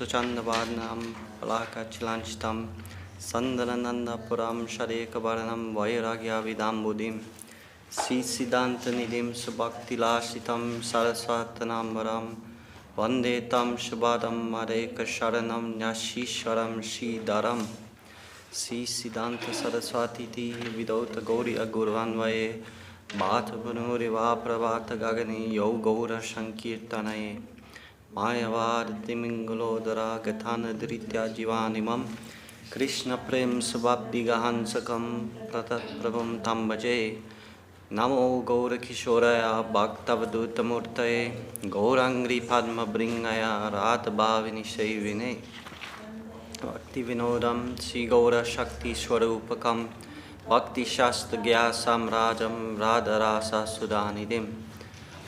Suchandavarnam Palakachilanchitam Sandaranandapuram Sharekavarnam Vairagya Vidambudim Siddhanta Nidim Subhaktilasitam Saraswatanambaram Vandetam Shubhadam Mareka Sharanam Nyashishwaram Shridaram Siddhanta Saraswati Vidota Gauri Agurvanvaye Bhatavunuriva Prabhata Gagani Yo Gaura Sankirtanaye Mayavad Timingolodara Gatana Dritya Jivanimam Krishna Prem Subhabdi Gahansakam Pratat Prabham Tambaje Namo Gaura Kishoraya Bhaktavadutamurtaye Gaurangri Padma Bringaya Rat Bhavini Sevine Bhakti Vinodam Sri Gaura Shakti Swarupakam Bhakti Shastra Gyasam Rajam Radharasa Sudanidim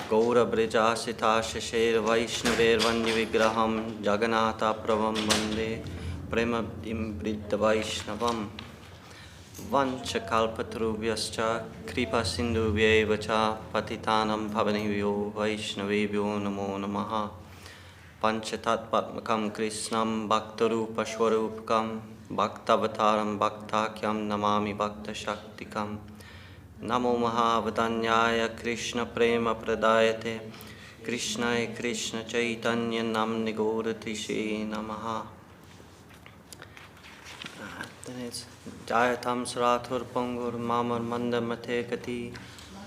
Gaura Brija Sita Shasher Vaishnaver Vanya Vigraham Jagannatha Prabham Vande Premabdim Britta Vaishnavam Vancha Kalpatarubhyascha Kripa Sindhubhyevacha Patitanam Pavanivyo Vaishnavebhyo Namo Namaha Panchatatpatmakam Krishnam Bhaktarupa Shwarupakam Bhaktavataram Bhaktakyam Namami Bhakta Shaktikam Namo Mahavadanyaya Krishna Prema Pradayate Krishnaya Krishna Chaitanya Namni Gauratishe Namaha. Then it's Jayatam Srathur Pangur Mamar Manda Matekati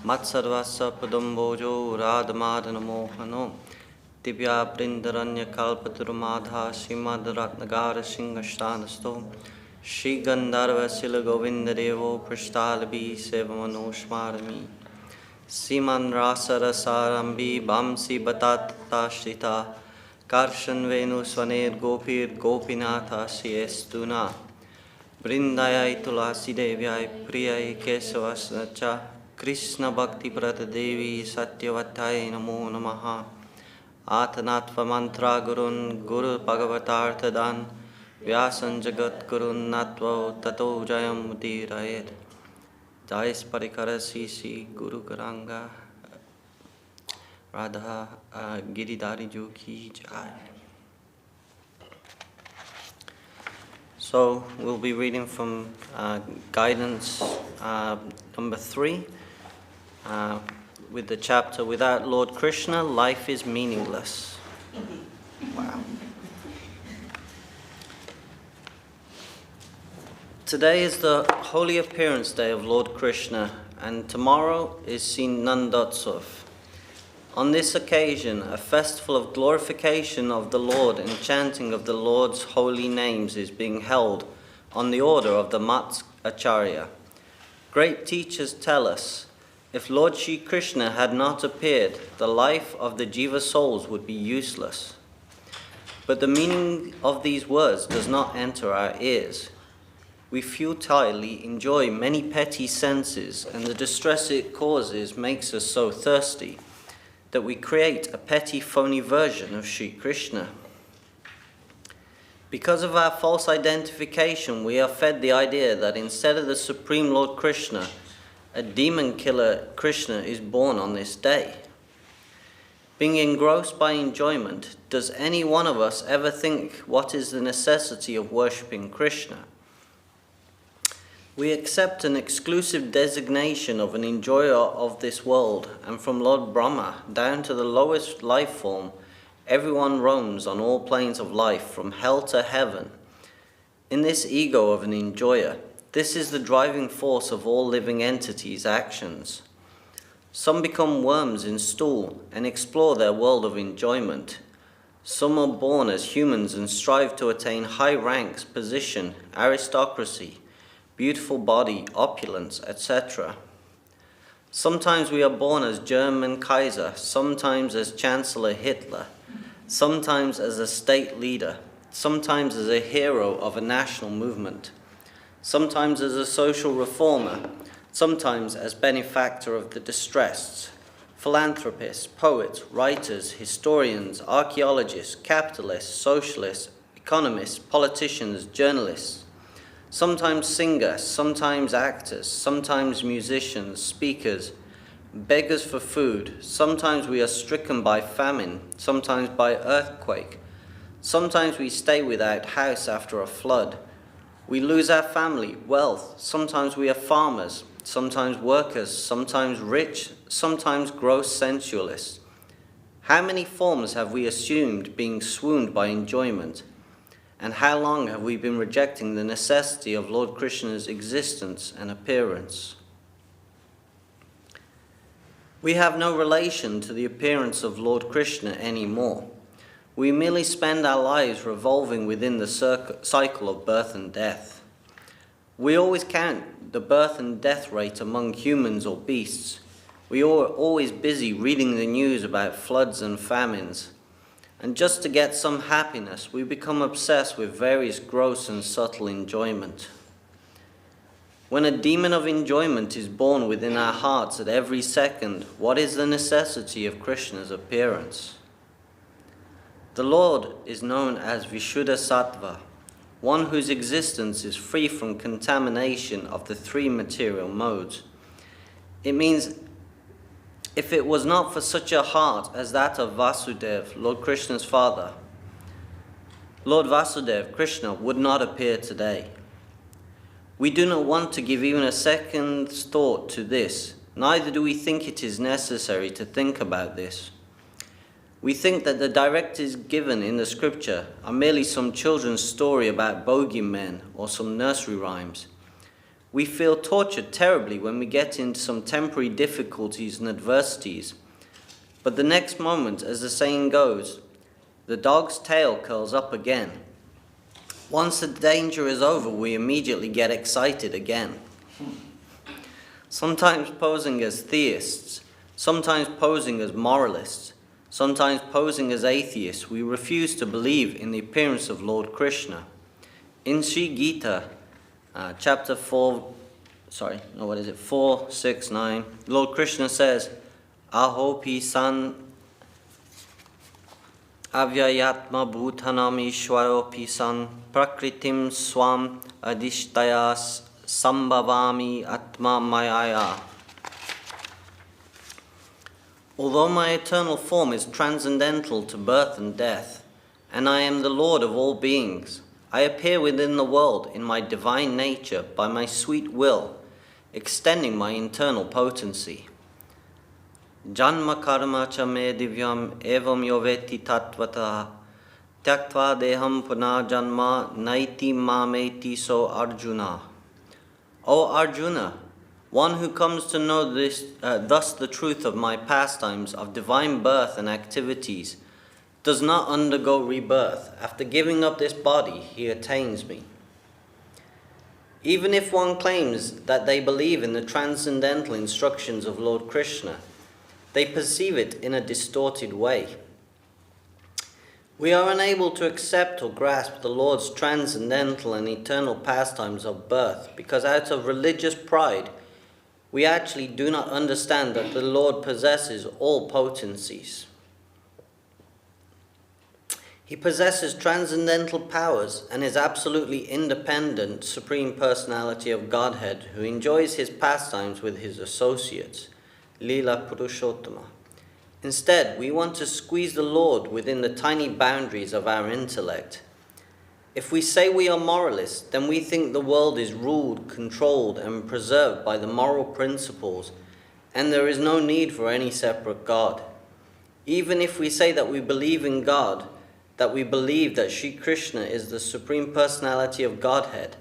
Matsarvasa Padambojo Radhamadana Mohano Divya Brindaranya Kalpaturumadha Shimad Ratnagara Singashthanasto Shri Gandharva Sila Govinda Devo Prashtalabi Sevamanoshmarami Siman Rasa Rasarambi Bamsi Batata Shrita Karshan Venu Swaner Gopir Gopinatha Siestuna Brindayai Tulasi Devyai Priyai Kesavasnacha Krishna Bhakti Prata Devi Satyavatai Namo Namaha Athanatva Mantra Gurun Guru Bhagavatarthadan Vyasan Jagat Gurun Natva Tato Jayam Mudirayet Jais Parikara Sisi Guru Garanga Radha Giridhari Ju Ki Jai. So we'll be reading from guidance number 3 with the chapter Without Lord Krishna, Life is Meaningless. Wow. Today is the holy appearance day of Lord Krishna, and tomorrow is Sri Nandotsav. On this occasion, a festival of glorification of the Lord and chanting of the Lord's holy names is being held on the order of the Mat Acharyya. Great teachers tell us, if Lord Sri Krishna had not appeared, the life of the Jiva souls would be useless. But the meaning of these words does not enter our ears. We futilely enjoy many petty senses, and the distress it causes makes us so thirsty that we create a petty, phony version of Sri Krishna. Because of our false identification, we are fed the idea that instead of the Supreme Lord Krishna, a demon killer Krishna is born on this day. Being engrossed by enjoyment, does any one of us ever think what is the necessity of worshipping Krishna? We accept an exclusive designation of an enjoyer of this world, and from Lord Brahma down to the lowest life form, everyone roams on all planes of life from hell to heaven. In this ego of an enjoyer, this is the driving force of all living entities' actions. Some become worms in stool and explore their world of enjoyment. Some are born as humans and strive to attain high ranks, position, aristocracy, beautiful body, opulence, etc. Sometimes we are born as German Kaiser, sometimes as Chancellor Hitler, sometimes as a state leader, sometimes as a hero of a national movement, sometimes as a social reformer, sometimes as benefactor of the distressed, philanthropists, poets, writers, historians, archaeologists, capitalists, socialists, economists, politicians, journalists, sometimes singers, sometimes actors, sometimes musicians, speakers, beggars for food. Sometimes we are stricken by famine, sometimes by earthquake, Sometimes we stay without house after a flood. We lose our family, wealth. Sometimes we are farmers, sometimes workers, sometimes rich, sometimes gross sensualists. How many forms have we assumed being swooned by enjoyment? And how long have we been rejecting the necessity of Lord Krishna's existence and appearance? We have no relation to the appearance of Lord Krishna anymore. We merely spend our lives revolving within the cycle of birth and death. We always count the birth and death rate among humans or beasts. We are always busy reading the news about floods and famines. And just to get some happiness, we become obsessed with various gross and subtle enjoyment. When a demon of enjoyment is born within our hearts at every second, what is the necessity of Krishna's appearance? The Lord is known as Vishuddha Sattva, one whose existence is free from contamination of the three material modes. It means if it was not for such a heart as that of Vasudeva, Lord Krishna's father, Lord Vasudeva, Krishna, would not appear today. We do not want to give even a second's thought to this, neither do we think it is necessary to think about this. We think that the directives given in the scripture are merely some children's story about bogeymen or some nursery rhymes. We feel tortured terribly when we get into some temporary difficulties and adversities, but the next moment, as the saying goes, the dog's tail curls up again. Once the danger is over, we immediately get excited again. Sometimes posing as theists, sometimes posing as moralists, sometimes posing as atheists, we refuse to believe in the appearance of Lord Krishna. In Sri Gita, chapter 4, 6, 9, Lord Krishna says, Ahopi san avyayatma bhutanam ishwaropi san prakritim swam adishtayas sambhavami atma mayaya. Although my eternal form is transcendental to birth and death, and I am the Lord of all beings, I appear within the world in my divine nature by my sweet will, extending my internal potency. Janma karma cha me divyam evam yoveti tatvata tyaktva deham puna janma naiti mameti so Arjuna. O Arjuna, one who comes to know thus the truth of my pastimes of divine birth and activities, does not undergo rebirth. After giving up this body, he attains me. Even if one claims that they believe in the transcendental instructions of Lord Krishna, they perceive it in a distorted way. We are unable to accept or grasp the Lord's transcendental and eternal pastimes of birth because out of religious pride, we actually do not understand that the Lord possesses all potencies. He possesses transcendental powers and is absolutely independent Supreme Personality of Godhead who enjoys his pastimes with his associates, Lila Purushottama. Instead, we want to squeeze the Lord within the tiny boundaries of our intellect. If we say we are moralists, then we think the world is ruled, controlled, and preserved by the moral principles, and there is no need for any separate God. Even if we say that we believe in God, that we believe that Sri Krishna is the Supreme Personality of Godhead,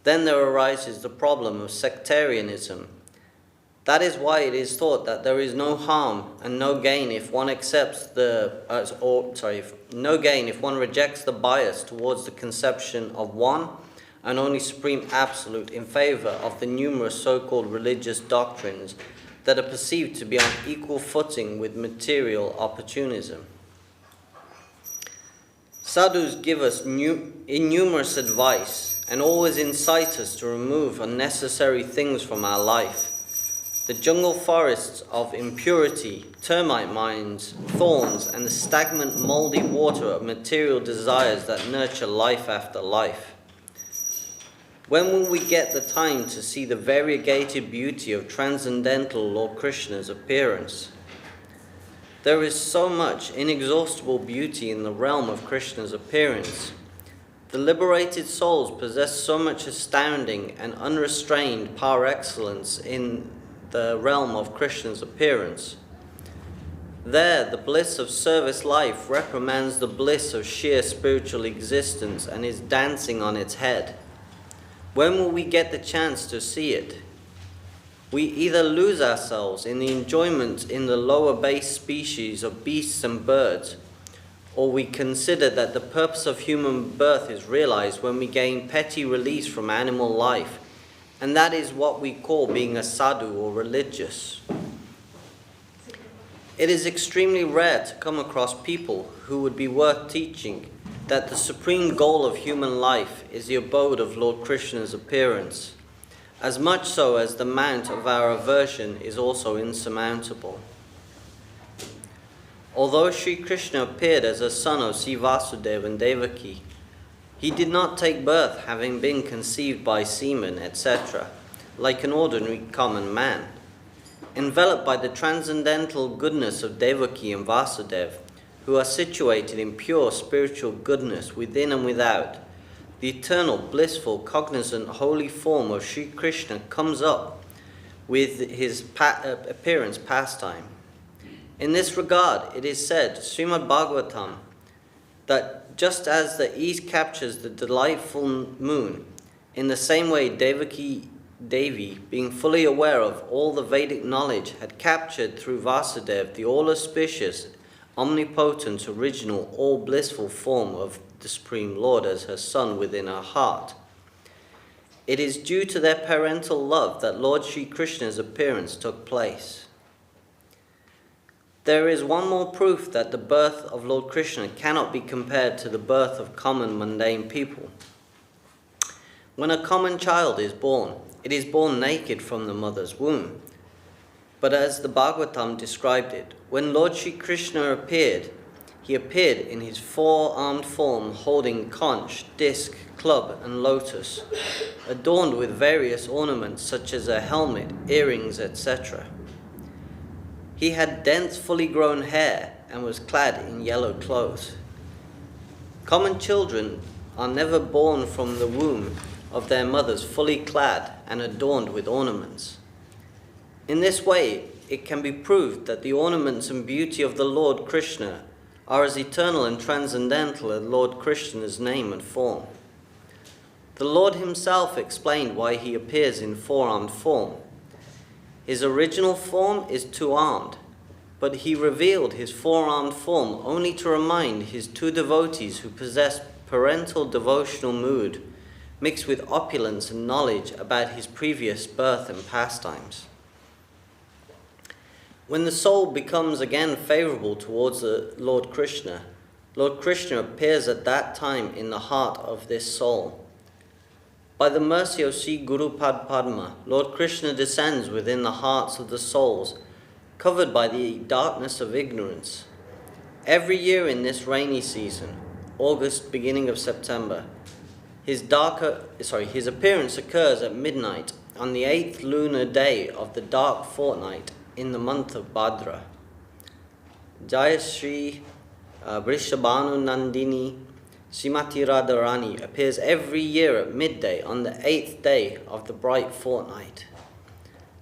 then there arises the problem of sectarianism. That is why it is thought that there is no harm and no gain if one accepts no gain if one rejects the bias towards the conception of one and only Supreme Absolute in favor of the numerous so-called religious doctrines that are perceived to be on equal footing with material opportunism. Sadhus give us innumerous advice and always incite us to remove unnecessary things from our life. The jungle forests of impurity, termite mines, thorns, and the stagnant, moldy water of material desires that nurture life after life. When will we get the time to see the variegated beauty of transcendental Lord Krishna's appearance? There is so much inexhaustible beauty in the realm of Krishna's appearance. The liberated souls possess so much astounding and unrestrained par excellence in the realm of Krishna's appearance. There, the bliss of service life reprimands the bliss of sheer spiritual existence and is dancing on its head. When will we get the chance to see it? We either lose ourselves in the enjoyment in the lower base species of beasts and birds, or we consider that the purpose of human birth is realized when we gain petty release from animal life, and that is what we call being a sadhu or religious. It is extremely rare to come across people who would be worth teaching that the supreme goal of human life is the abode of Lord Krishna's appearance, as much so as the mount of our aversion is also insurmountable. Although Sri Krishna appeared as a son of Sri Vasudeva and Devaki, he did not take birth having been conceived by semen, etc., like an ordinary common man. Enveloped by the transcendental goodness of Devaki and Vasudeva, who are situated in pure spiritual goodness within and without, the eternal, blissful, cognizant, holy form of Sri Krishna comes up with his appearance pastime. In this regard, it is said, Srimad Bhagavatam, that just as the east captures the delightful moon, in the same way Devaki Devi, being fully aware of all the Vedic knowledge, had captured through Vasudeva the all-auspicious, omnipotent, original, all-blissful form of the Supreme Lord as her son within her heart. It is due to their parental love that Lord Sri Krishna's appearance took place. There is one more proof that the birth of Lord Krishna cannot be compared to the birth of common mundane people. When a common child is born, it is born naked from the mother's womb. But as the Bhagavatam described it, when Lord Sri Krishna appeared, he appeared in his four-armed form holding conch, disc, club and lotus, adorned with various ornaments such as a helmet, earrings, etc. He had dense, fully grown hair and was clad in yellow clothes. Common children are never born from the womb of their mothers fully clad and adorned with ornaments. In this way, it can be proved that the ornaments and beauty of the Lord Krishna are as eternal and transcendental as Lord Krishna's name and form. The Lord himself explained why he appears in four-armed form. His original form is two-armed, but he revealed his four-armed form only to remind his two devotees who possess parental devotional mood mixed with opulence and knowledge about his previous birth and pastimes. When the soul becomes again favorable towards the Lord Krishna appears at that time in the heart of this soul. By the mercy of Sri Guru Pad Padma, Lord Krishna descends within the hearts of the souls covered by the darkness of ignorance. Every year in this rainy season, August, beginning of September, his appearance occurs at midnight on the 8th lunar day of the dark fortnight in the month of Bhadra. Jaya Sri Vrishabhanu Nandini Srimati Radharani appears every year at midday on the 8th day of the bright fortnight.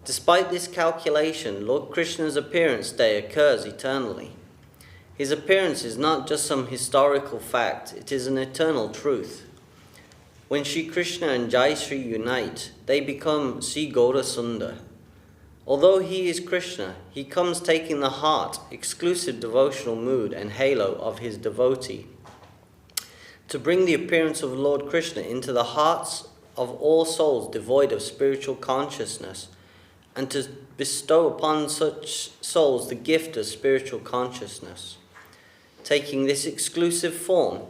Despite this calculation, Lord Krishna's appearance day occurs eternally. His appearance is not just some historical fact, it is an eternal truth. When Sri Krishna and Jai Sri unite, they become Sri Gaura Sundar. Although he is Krishna, he comes taking the heart, exclusive devotional mood and halo of his devotee to bring the appearance of Lord Krishna into the hearts of all souls devoid of spiritual consciousness and to bestow upon such souls the gift of spiritual consciousness. Taking this exclusive form,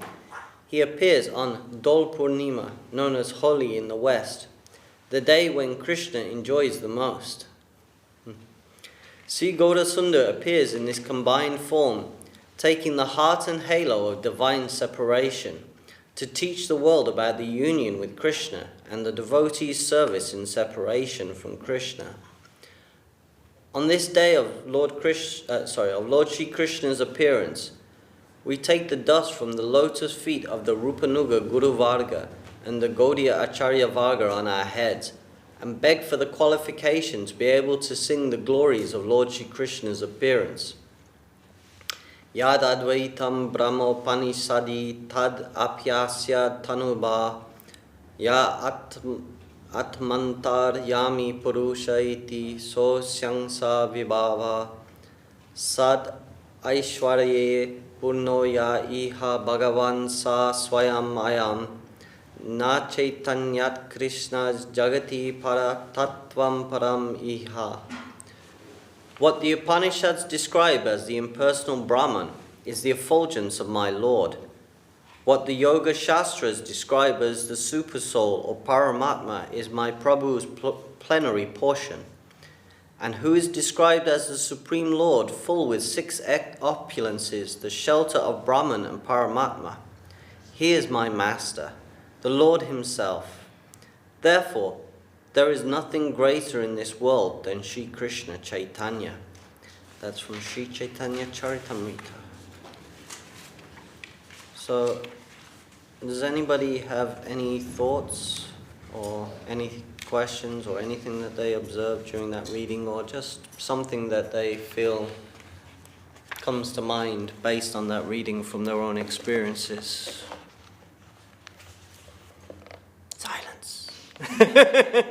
he appears on Dol Purnima, known as Holi in the West, the day when Krishna enjoys the most. Sri Gaura Sundar appears in this combined form, taking the heart and halo of divine separation to teach the world about the union with Krishna and the devotee's service in separation from Krishna. On this day of Lord Sri Krishna's appearance, we take the dust from the lotus feet of the Rupanuga Guru Varga and the Gaudiya Acharya Varga on our heads and beg for the qualification to be able to sing the glories of Lord Sri Krishna's appearance. Yad Advaitam Brahmopanisadi Tad Apyasya Tanubha Ya Atmantar Yami Purusha iti So Syangsa Vibhava Sad Aishwarye Purno Ya Iha Bhagavan Sa Swayam Ayam Na Chaitanyat Krishna's Jagati Para Tattvam Param Iha. What the Upanishads describe as the impersonal Brahman is the effulgence of my Lord. What the Yoga Shastras describe as the Supersoul or Paramatma is my Prabhu's plenary portion. And who is described as the Supreme Lord, full with 6 opulences, the shelter of Brahman and Paramatma? He is my Master, the Lord Himself. Therefore, there is nothing greater in this world than Sri Krishna Chaitanya. That's from Sri Chaitanya Charitamrita. So, does anybody have any thoughts or any questions or anything that they observed during that reading, or just something that they feel comes to mind based on that reading from their own experiences? Silence. I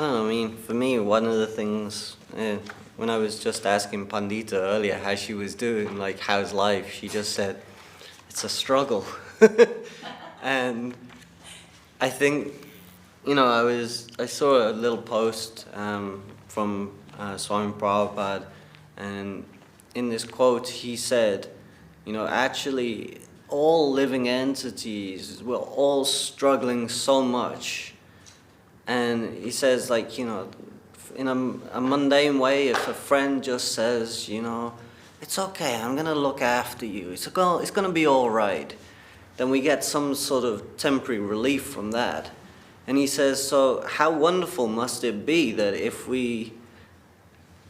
don't know, I mean, for me, one of the things, when I was just asking Pandita earlier how she was doing, like, how's life, she just said, it's a struggle. And I think, you know, I saw a little post from Swami Prabhupada, and in this quote he said, you know, actually all living entities, we're all struggling so much. And he says, like, you know, in a mundane way, if a friend just says, you know, it's okay, I'm going to look after you, it's going to be all right, then we get some sort of temporary relief from that. And he says, so how wonderful must it be that if we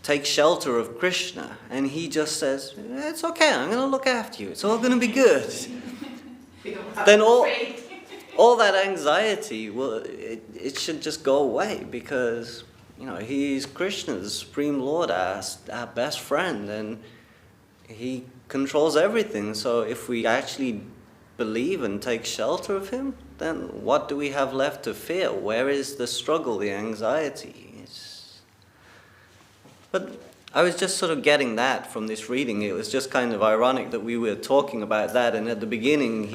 take shelter of Krishna, and he just says, it's okay, I'm going to look after you, it's all going to be good. Then all that anxiety, well, it should just go away, because, you know, he's Krishna's Supreme Lord, our best friend, and he controls everything. So if we actually believe and take shelter of him, then what do we have left to fear? Where is the struggle, the anxiety? But I was just sort of getting that from this reading. It was just kind of ironic that we were talking about that, and at the beginning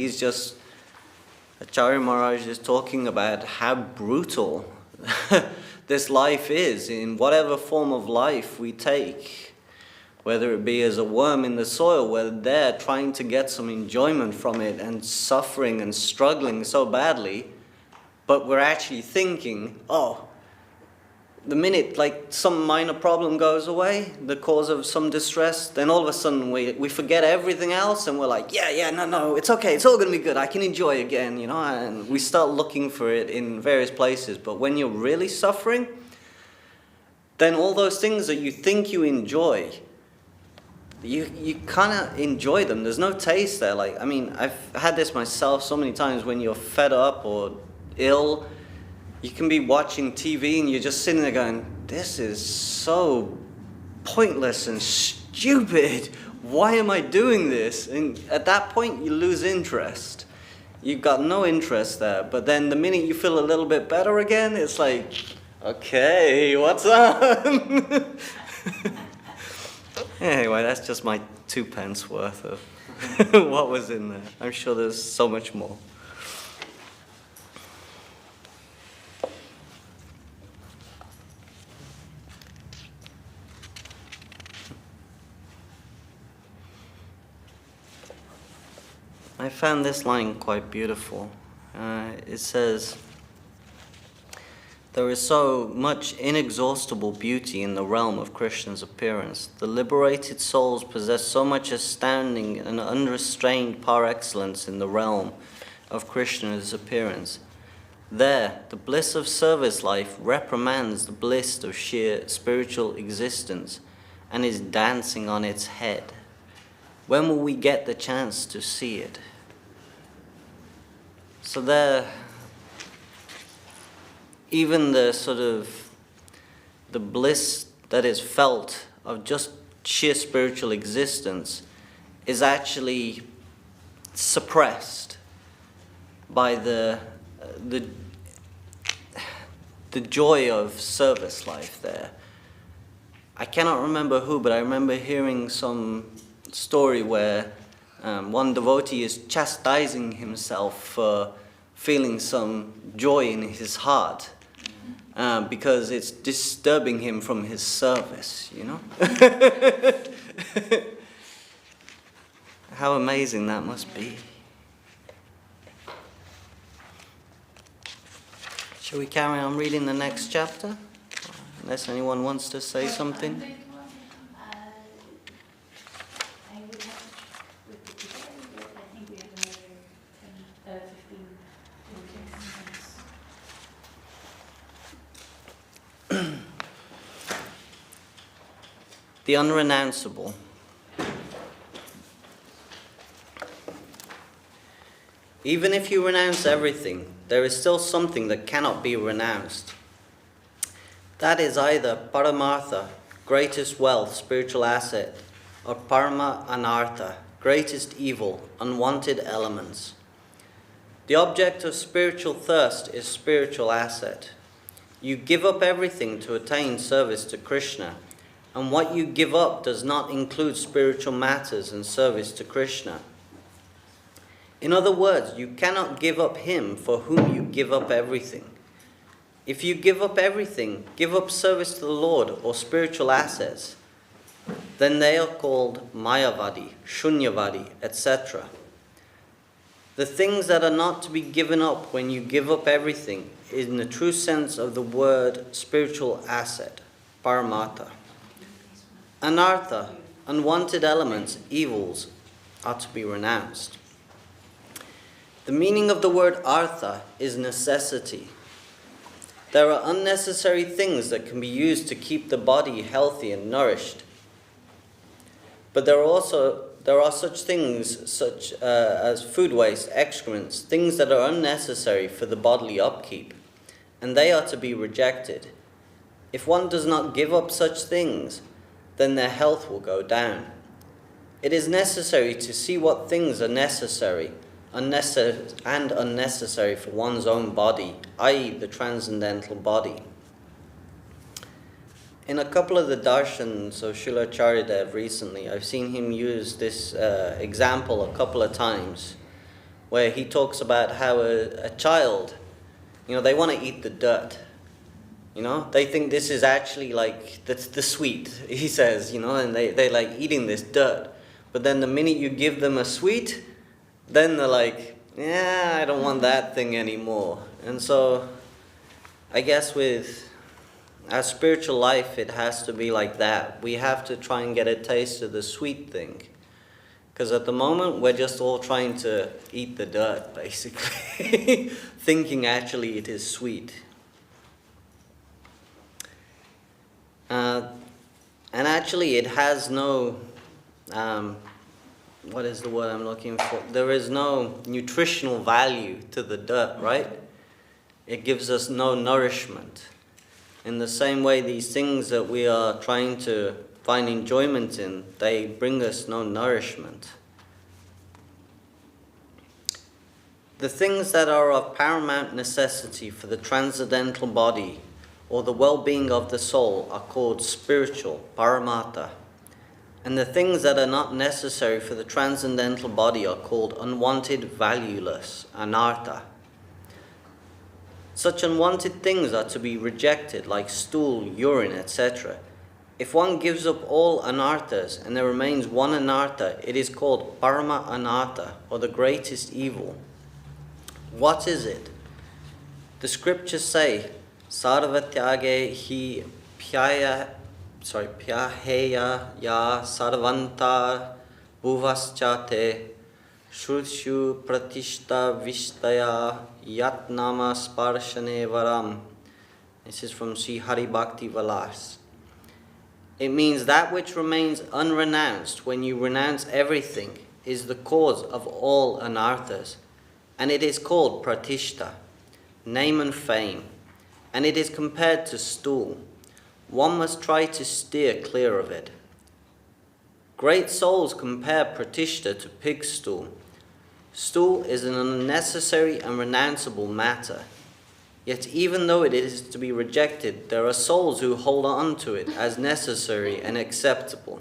Acharya Maharaj is talking about how brutal this life is, in whatever form of life we take, whether it be as a worm in the soil, where they're trying to get some enjoyment from it and suffering and struggling so badly, but we're actually thinking, oh, the minute like some minor problem goes away, the cause of some distress, then all of a sudden we forget everything else, and we're like, no, it's okay, it's all going to be good, I can enjoy again, you know, and we start looking for it in various places. But when you're really suffering, then all those things that you think you enjoy, you can't enjoy them. There's no taste there. Like, I mean, I've had this myself so many times. When you're fed up or ill, you can be watching TV and you're just sitting there going, this is so pointless and stupid. Why am I doing this? And at that point, you lose interest. You've got no interest there. But then the minute you feel a little bit better again, it's like, okay, what's on? Anyway, that's just my 2 pence worth of what was in there. I'm sure there's so much more. I found this line quite beautiful. It says, there is so much inexhaustible beauty in the realm of Krishna's appearance. The liberated souls possess so much astounding and unrestrained par excellence in the realm of Krishna's appearance. There, the bliss of service life reprimands the bliss of sheer spiritual existence and is dancing on its head. When will we get the chance to see it? So there, even the sort of the bliss that is felt of just sheer spiritual existence is actually suppressed by the joy of service life there. I cannot remember who, but I remember hearing some story where one devotee is chastising himself for feeling some joy in his heart because it's disturbing him from his service, you know? How amazing that must be. Shall we carry on reading the next chapter? Unless anyone wants to say something. The unrenounceable. Even if you renounce everything, there is still something that cannot be renounced. That is either paramartha, greatest wealth, spiritual asset, or parama anartha, greatest evil, unwanted elements. The object of spiritual thirst is spiritual asset. You give up everything to attain service to Krishna, and what you give up does not include spiritual matters and service to Krishna. In other words, you cannot give up him for whom you give up everything. If you give up everything, give up service to the Lord or spiritual assets, then they are called mayavadi, shunyavadi, etc. The things that are not to be given up when you give up everything in the true sense of the word spiritual asset, paramartha. Anartha, unwanted elements, evils, are to be renounced. The meaning of the word artha is necessity. There are unnecessary things that can be used to keep the body healthy and nourished. But there are such things as food waste, excrements, things that are unnecessary for the bodily upkeep, and they are to be rejected. If one does not give up such things, then their health will go down. It is necessary to see what things are necessary and unnecessary for one's own body, i.e. the transcendental body. In a couple of the darshans of Srila Acharyya recently, I've seen him use this example a couple of times, where he talks about how a child, they want to eat the dirt. They think this is actually like the sweet, he says, and they like eating this dirt. But then the minute you give them a sweet, then they're like, yeah, I don't want that thing anymore. And so I guess with our spiritual life, it has to be like that. We have to try and get a taste of the sweet thing. Because at the moment, we're just all trying to eat the dirt, basically, thinking actually it is sweet. And actually it has no, what is the word I'm looking for? There is no nutritional value to the dirt, right? It gives us no nourishment. In the same way, these things that we are trying to find enjoyment in, they bring us no nourishment. The things that are of paramount necessity for the transcendental body or the well-being of the soul are called spiritual, paramartha. And the things that are not necessary for the transcendental body are called unwanted, valueless, anartha. Such unwanted things are to be rejected, like stool, urine, etc. If one gives up all anarthas and there remains one anartha, it is called parama anartha, or the greatest evil. What is it? The scriptures say, sarvatyage hi pyaheya ya sarvanta bhuvaschate Shrutshu pratishta vishtaya yatnama sparshane varam. This is from Sri Hari Bhakti Vilas. It means that which remains unrenounced when you renounce everything is the cause of all anarthas, and it is called pratishta, name and fame, and it is compared to stool. One must try to steer clear of it. Great souls compare pratishta to pig's stool. Stool is an unnecessary and renounceable matter. Yet even though it is to be rejected, there are souls who hold on to it as necessary and acceptable.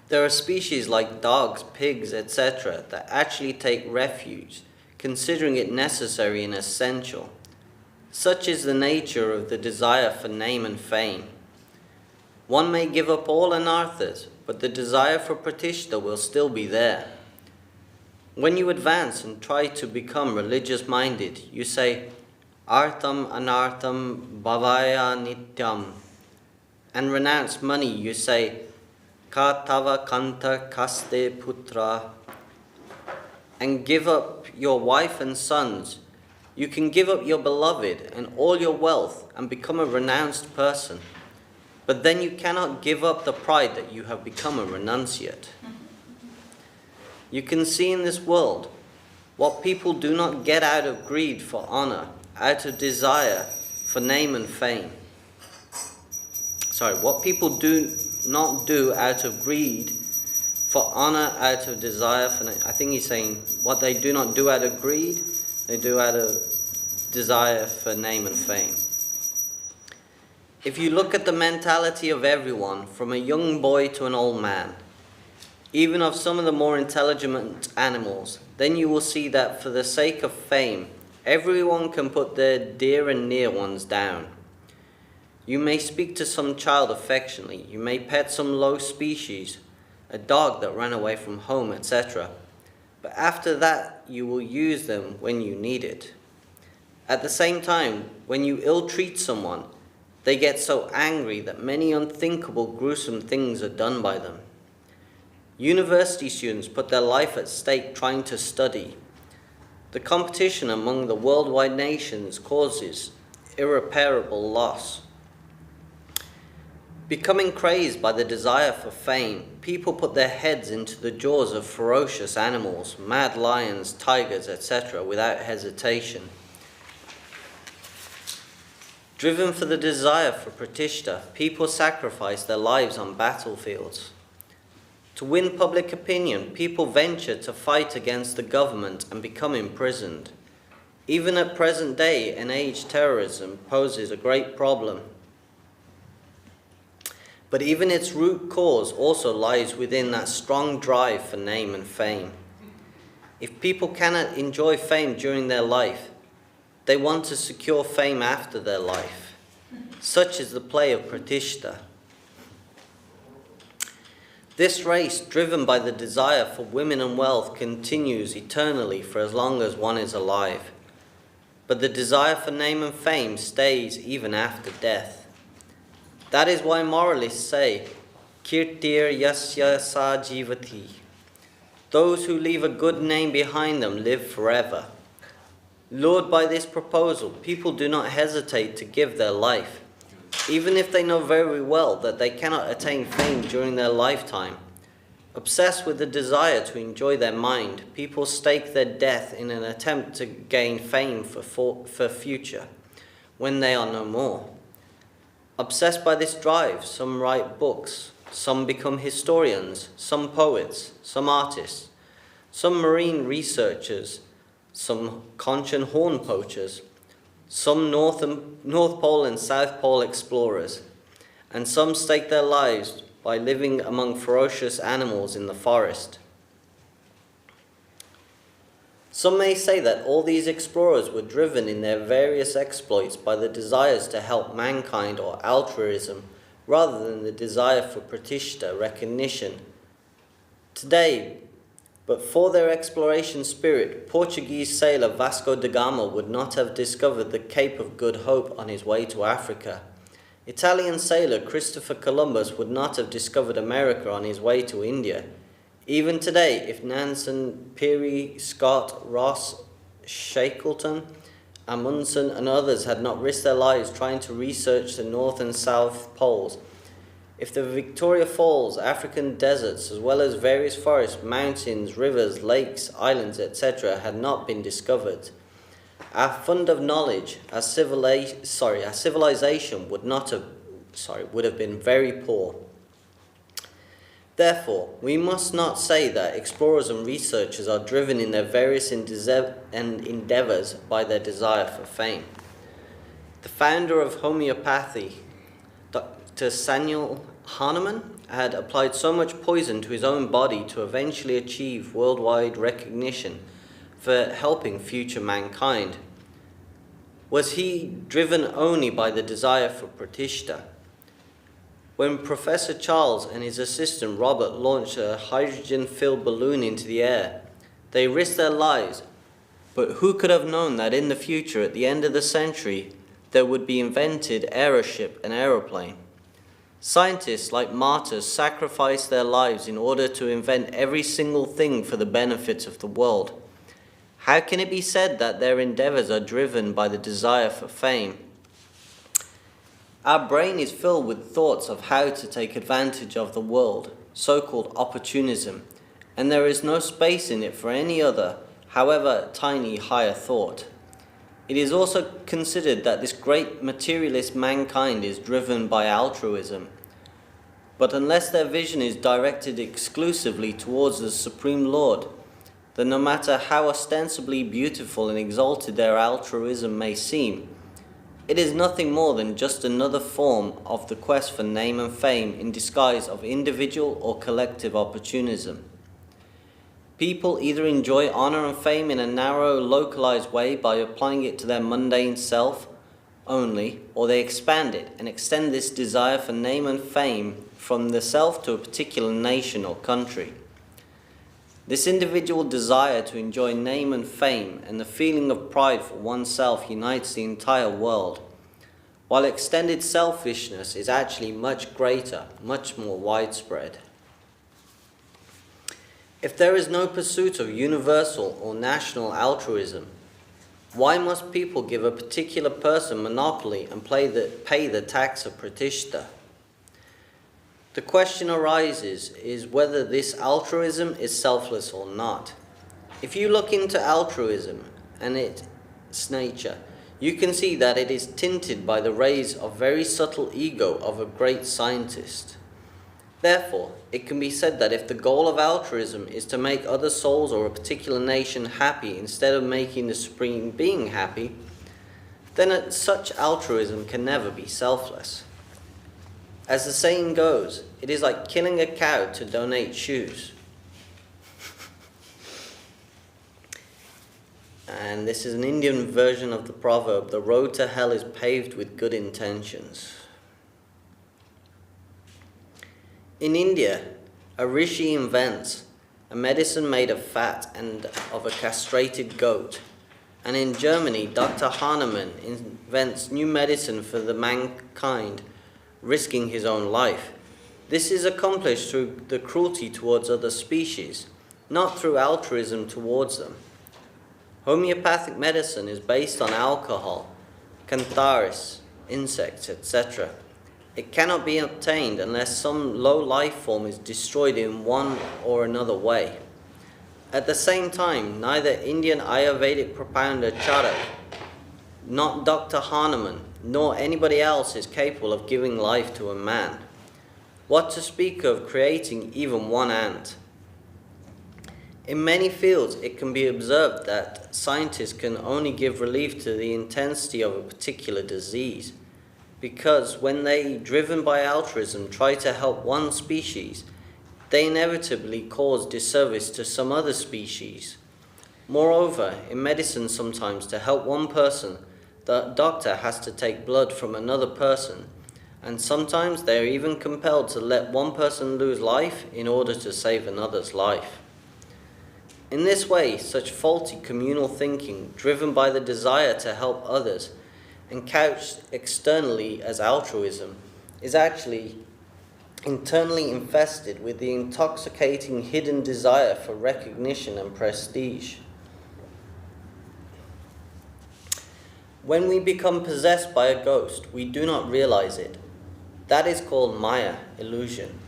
There are species like dogs, pigs, etc. that actually take refuge, considering it necessary and essential. Such is the nature of the desire for name and fame. One may give up all anarthas, but the desire for pratishta will still be there. When you advance and try to become religious-minded, you say, Artham anartham bhavaya nityam. And renounce money, you say, Ka tava kanta kaste putra. And give up your wife and sons. You can give up your beloved and all your wealth and become a renounced person. But then you cannot give up the pride that you have become a renunciate. You can see in this world what people do not get out of greed for honor, out of desire for name and fame. What people do not do out of greed for honor, out of desire for name. I think he's saying what they do not do out of greed, they do out of desire for name and fame. If you look at the mentality of everyone, from a young boy to an old man, even of some of the more intelligent animals, then you will see that for the sake of fame, everyone can put their dear and near ones down. You may speak to some child affectionately, you may pet some low species, a dog that ran away from home, etc. But after that, you will use them when you need it. At the same time, when you ill-treat someone, they get so angry that many unthinkable, gruesome things are done by them. University students put their life at stake trying to study. The competition among the worldwide nations causes irreparable loss. Becoming crazed by the desire for fame, people put their heads into the jaws of ferocious animals, mad lions, tigers, etc., without hesitation. Driven for the desire for pratishta, people sacrifice their lives on battlefields. To win public opinion, people venture to fight against the government and become imprisoned. Even at present day and age, terrorism poses a great problem. But even its root cause also lies within that strong drive for name and fame. If people cannot enjoy fame during their life, they want to secure fame after their life. Such is the play of pratishta. This race, driven by the desire for women and wealth, continues eternally for as long as one is alive. But the desire for name and fame stays even after death. That is why moralists say, Kirtir yasya sa jivati. Those who leave a good name behind them live forever. Lured by this proposal, people do not hesitate to give their life, even if they know very well that they cannot attain fame during their lifetime. Obsessed with the desire to enjoy their mind, people stake their death in an attempt to gain fame for future, when they are no more. Obsessed by this drive, some write books, some become historians, some poets, some artists, some marine researchers, some conch and horn poachers, some North Pole and South Pole explorers, and some stake their lives by living among ferocious animals in the forest. Some may say that all these explorers were driven in their various exploits by the desires to help mankind or altruism, rather than the desire for pratishta, recognition. Today, but for their exploration spirit, Portuguese sailor Vasco da Gama would not have discovered the Cape of Good Hope on his way to Africa. Italian sailor Christopher Columbus would not have discovered America on his way to India. Even today, if Nansen, Peary, Scott, Ross, Shackleton, Amundsen and others had not risked their lives trying to research the North and South Poles, if the Victoria Falls, African deserts, as well as various forests, mountains, rivers, lakes, islands, etc. had not been discovered, our fund of knowledge, our civilization would have been very poor. Therefore, we must not say that explorers and researchers are driven in their various endeavors by their desire for fame. The founder of homeopathy, Dr. Samuel Hahnemann, had applied so much poison to his own body to eventually achieve worldwide recognition for helping future mankind. Was he driven only by the desire for pratishtha? When Professor Charles and his assistant Robert launched a hydrogen-filled balloon into the air, they risked their lives, but who could have known that in the future, at the end of the century, there would be invented aeroship and aeroplane? Scientists like martyrs sacrificed their lives in order to invent every single thing for the benefit of the world. How can it be said that their endeavors are driven by the desire for fame? Our brain is filled with thoughts of how to take advantage of the world, so-called opportunism, and there is no space in it for any other, however tiny, higher thought. It is also considered that this great materialist mankind is driven by altruism. But unless their vision is directed exclusively towards the Supreme Lord, then no matter how ostensibly beautiful and exalted their altruism may seem, it is nothing more than just another form of the quest for name and fame in disguise of individual or collective opportunism. People either enjoy honor and fame in a narrow, localized way by applying it to their mundane self only, or they expand it and extend this desire for name and fame from the self to a particular nation or country. This individual desire to enjoy name and fame and the feeling of pride for oneself unites the entire world, while extended selfishness is actually much greater, much more widespread. If there is no pursuit of universal or national altruism, why must people give a particular person monopoly and pay the tax of pratishtha? The question arises is whether this altruism is selfless or not. If you look into altruism and its nature, you can see that it is tinted by the rays of very subtle ego of a great scientist. Therefore, it can be said that if the goal of altruism is to make other souls or a particular nation happy instead of making the Supreme Being happy, then such altruism can never be selfless. As the saying goes, it is like killing a cow to donate shoes. And this is an Indian version of the proverb, the road to hell is paved with good intentions. In India, a rishi invents a medicine made of fat and of a castrated goat. And in Germany, Dr. Hahnemann invents new medicine for the mankind, risking his own life. This is accomplished through the cruelty towards other species, not through altruism towards them. Homeopathic medicine is based on alcohol, cantharis, insects, etc. It cannot be obtained unless some low life form is destroyed in one or another way. At the same time, neither Indian Ayurvedic propounder Acharyya, not Dr. Hahnemann, nor anybody else is capable of giving life to a man. What to speak of creating even one ant? In many fields, it can be observed that scientists can only give relief to the intensity of a particular disease, because when they, driven by altruism, try to help one species, they inevitably cause disservice to some other species. Moreover, in medicine sometimes, to help one person, the doctor has to take blood from another person, and sometimes they are even compelled to let one person lose life in order to save another's life. In this way, such faulty communal thinking, driven by the desire to help others, and couched externally as altruism, is actually internally infested with the intoxicating hidden desire for recognition and prestige. When we become possessed by a ghost, we do not realize it. That is called Maya, illusion.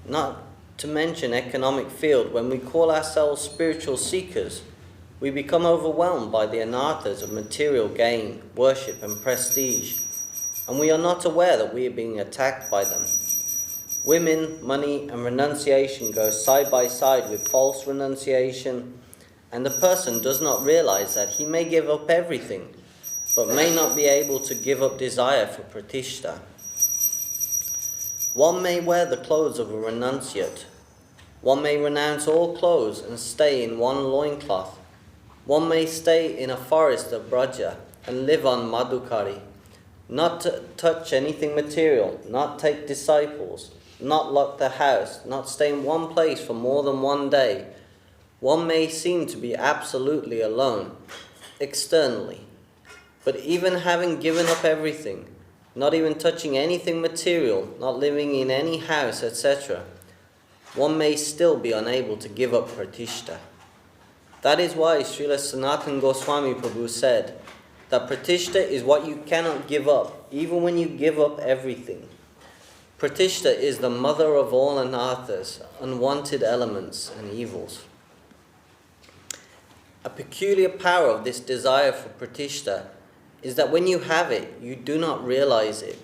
Not to mention economic field, when we call ourselves spiritual seekers, we become overwhelmed by the anarthas of material gain, worship and prestige, and we are not aware that we are being attacked by them. Women, money and renunciation go side by side with false renunciation, and the person does not realize that he may give up everything, but may not be able to give up desire for pratishta. One may wear the clothes of a renunciate. One may renounce all clothes and stay in one loincloth. One may stay in a forest of Braja and live on Madhukari, not to touch anything material, not take disciples, not lock the house, not stay in one place for more than one day. One may seem to be absolutely alone, externally, but even having given up everything, not even touching anything material, not living in any house, etc., one may still be unable to give up pratishta. That is why Srila Sanatana Goswami Prabhu said that pratishta is what you cannot give up, even when you give up everything. Pratishta is the mother of all anarthas, unwanted elements and evils. A peculiar power of this desire for pratishta is that when you have it, you do not realize it.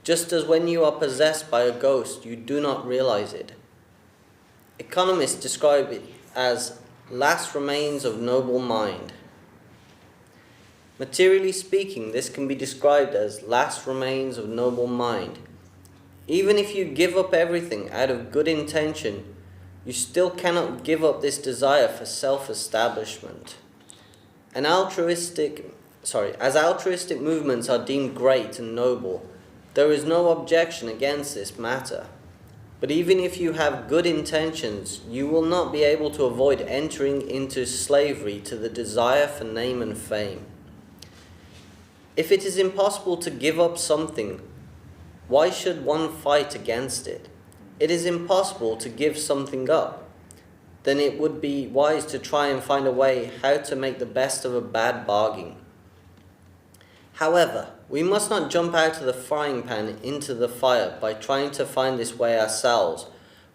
Just as when you are possessed by a ghost, you do not realize it. Economists describe it as last remains of noble mind. Materially speaking, this can be described as last remains of noble mind. Even if you give up everything out of good intention, you still cannot give up this desire for self-establishment. As altruistic movements are deemed great and noble, there is no objection against this matter. But even if you have good intentions, you will not be able to avoid entering into slavery to the desire for name and fame. If it is impossible to give up something, why should one fight against it? It is impossible to give something up. Then it would be wise to try and find a way how to make the best of a bad bargain. However, we must not jump out of the frying pan into the fire by trying to find this way ourselves,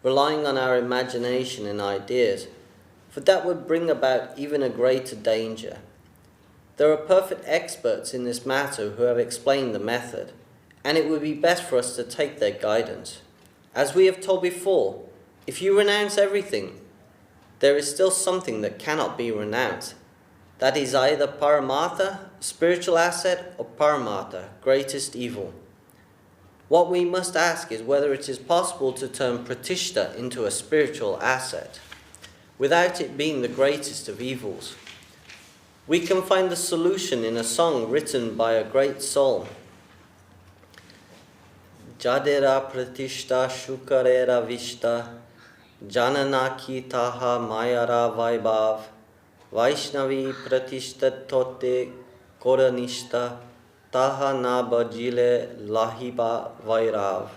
relying on our imagination and ideas, for that would bring about even a greater danger. There are perfect experts in this matter who have explained the method, and it would be best for us to take their guidance. As we have told before, if you renounce everything, there is still something that cannot be renounced. That is either paramartha, spiritual asset, or paramartha, greatest evil. What we must ask is whether it is possible to turn pratishta into a spiritual asset, without it being the greatest of evils. We can find the solution in a song written by a great soul. Jadera pratishta shukarera vishta, jananaki taha mayara vaibhav, Vaishnavi pratishta tote koranishta, taha na bajile lahiba vairav.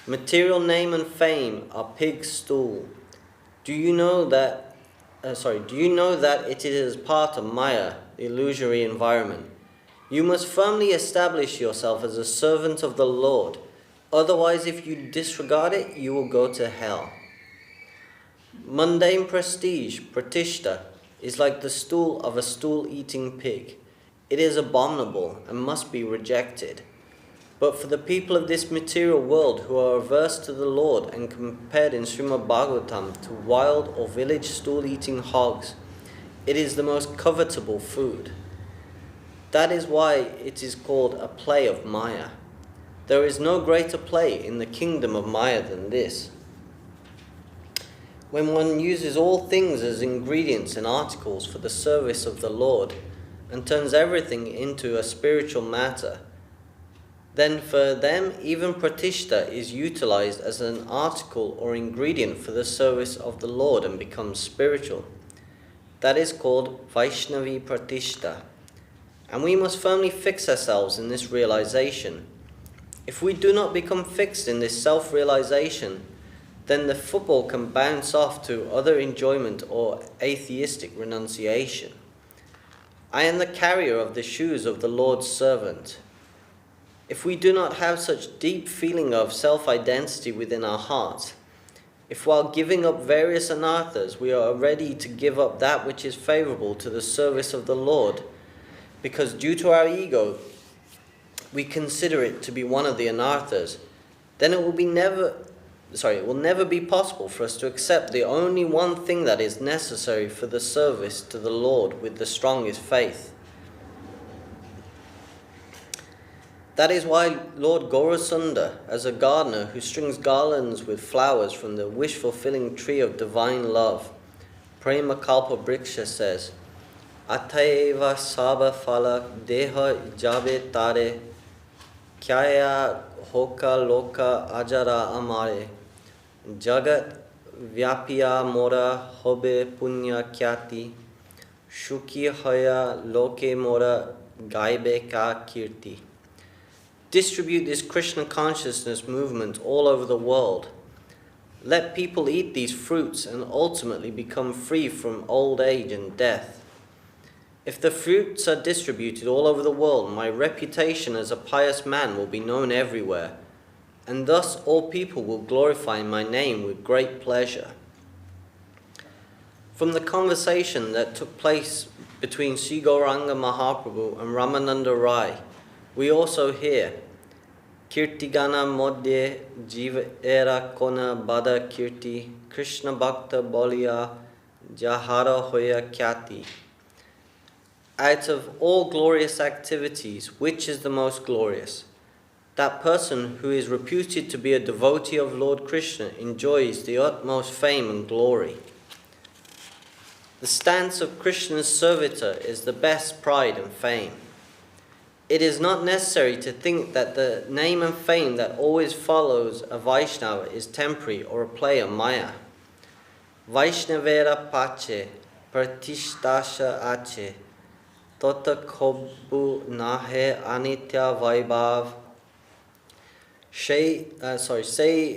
Material name and fame are pig's stool. Do you know that it is part of Maya, the illusory environment? You must firmly establish yourself as a servant of the Lord. Otherwise, if you disregard it, you will go to hell. Mundane prestige, pratishta, is like the stool of a stool-eating pig. It is abominable and must be rejected. But for the people of this material world who are averse to the Lord and compared in Srimad Bhagavatam to wild or village stool-eating hogs, it is the most covetable food. That is why it is called a play of Maya. There is no greater play in the kingdom of Maya than this. When one uses all things as ingredients and articles for the service of the Lord and turns everything into a spiritual matter, then for them even pratishta is utilized as an article or ingredient for the service of the Lord and becomes spiritual. That is called Vaishnavi pratishta. And we must firmly fix ourselves in this realization. If we do not become fixed in this self-realization, then the football can bounce off to other enjoyment or atheistic renunciation. I am the carrier of the shoes of the Lord's servant. If we do not have such deep feeling of self-identity within our hearts, if while giving up various anarthas we are ready to give up that which is favorable to the service of the Lord, because due to our ego we consider it to be one of the anarthas, then it will never be possible for us to accept the only one thing that is necessary for the service to the Lord with the strongest faith. That is why Lord Gaurasundar, as a gardener who strings garlands with flowers from the wish-fulfilling tree of divine love, Prema Kalpa Briksha, says, Ataeva Saba Phala Deha Jabe Tare Kyaya Hoka Loka Ajara Amare Jagat Vyapya Mora Hobe Punya Kyati Shuki Haya Loke Mora Gaibe Ka Kirti. Distribute this Krishna consciousness movement all over the world. Let people eat these fruits and ultimately become free from old age and death. If the fruits are distributed all over the world, my reputation as a pious man will be known everywhere, and thus all people will glorify my name with great pleasure. From the conversation that took place between Sri Gauranga Mahaprabhu and Ramananda Rai, we also hear, Kirtigana Modye Jiva Era Kona Bada Kirti Krishna Bhakta Bolia Jahara Hoya Kyati. Out of all glorious activities, which is the most glorious? That person who is reputed to be a devotee of Lord Krishna enjoys the utmost fame and glory. The stance of Krishna's servitor is the best pride and fame. It is not necessary to think that the name and fame that always follows a Vaishnava is temporary or a play of Maya. Vaishnavera pache, pratishtasha ache, tota kobbu nahe anitya vaibhav. Say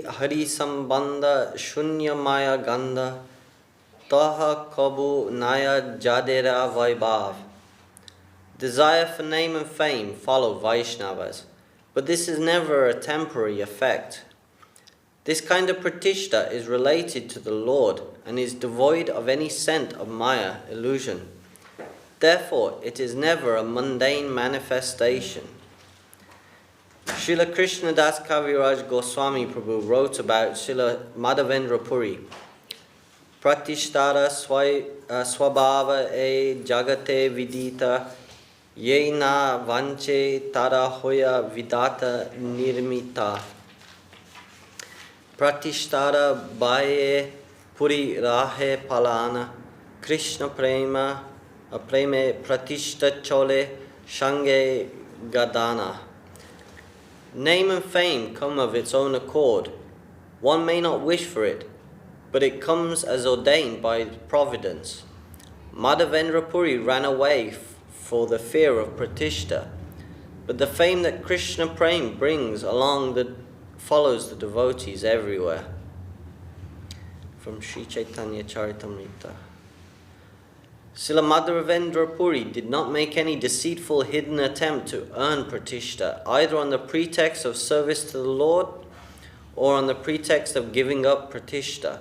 Hari Sambandha Shunya Maya Gandha, Taha Kobu Naya Jadera Vaibhav. Desire for name and fame follow Vaishnavas, but this is never a temporary effect. This kind of pratishta is related to the Lord and is devoid of any scent of Maya illusion. Therefore, it is never a mundane manifestation. Srila Krishna Das Kaviraj Goswami Prabhu wrote about Srila Madhavendra Puri. Pratishtara swabhava e jagate vidita Yena vanche tara hoya vidata nirmita. Pratishtara baye puri rahe palana Krishna prema pratishta chole shange gadana. Name and fame come of its own accord. One may not wish for it, but it comes as ordained by providence. Madhavendra Puri ran away for the fear of pratishta, but the fame that Krishna Prem brings along follows the devotees everywhere. From Sri Chaitanya Charitamrita. Srila Madhavendra Puri did not make any deceitful hidden attempt to earn pratishta, either on the pretext of service to the Lord or on the pretext of giving up pratishta.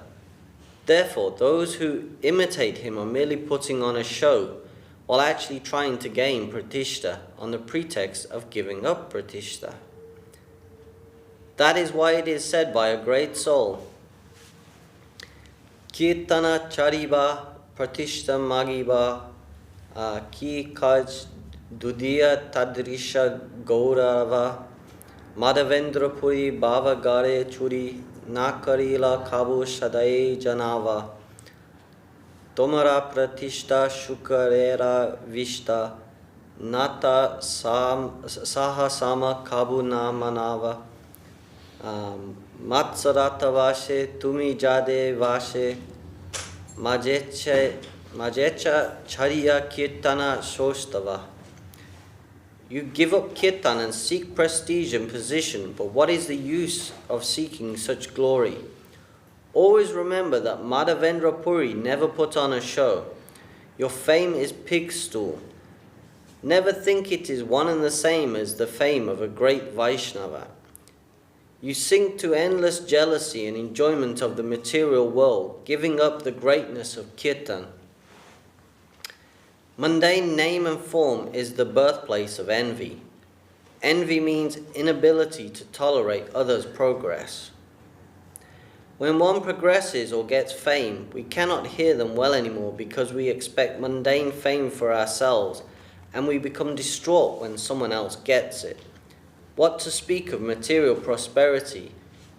Therefore, those who imitate him are merely putting on a show, while actually trying to gain pratishta on the pretext of giving up pratishta. That is why it is said by a great soul, Kirtana chariba pratishta magiba ki kaj dudiya tadrisha gaurava Madhavendra Puri bhava gare churi nakarila kabu shadai janava Tomara pratishta shukarera vishta nata saha sama kabuna manava matsarata vashe tumi jade vashe majecha chariya kirtana shostava. You give up kirtan and seek prestige and position, but what is the use of seeking such glory? Always remember that Madhavendra Puri never put on a show. Your fame is pig stool. Never think it is one and the same as the fame of a great Vaishnava. You sink to endless jealousy and enjoyment of the material world, giving up the greatness of kirtan. Mundane name and form is the birthplace of envy. Envy means inability to tolerate others' progress. When one progresses or gets fame, we cannot hear them well anymore because we expect mundane fame for ourselves, and we become distraught when someone else gets it. What to speak of material prosperity?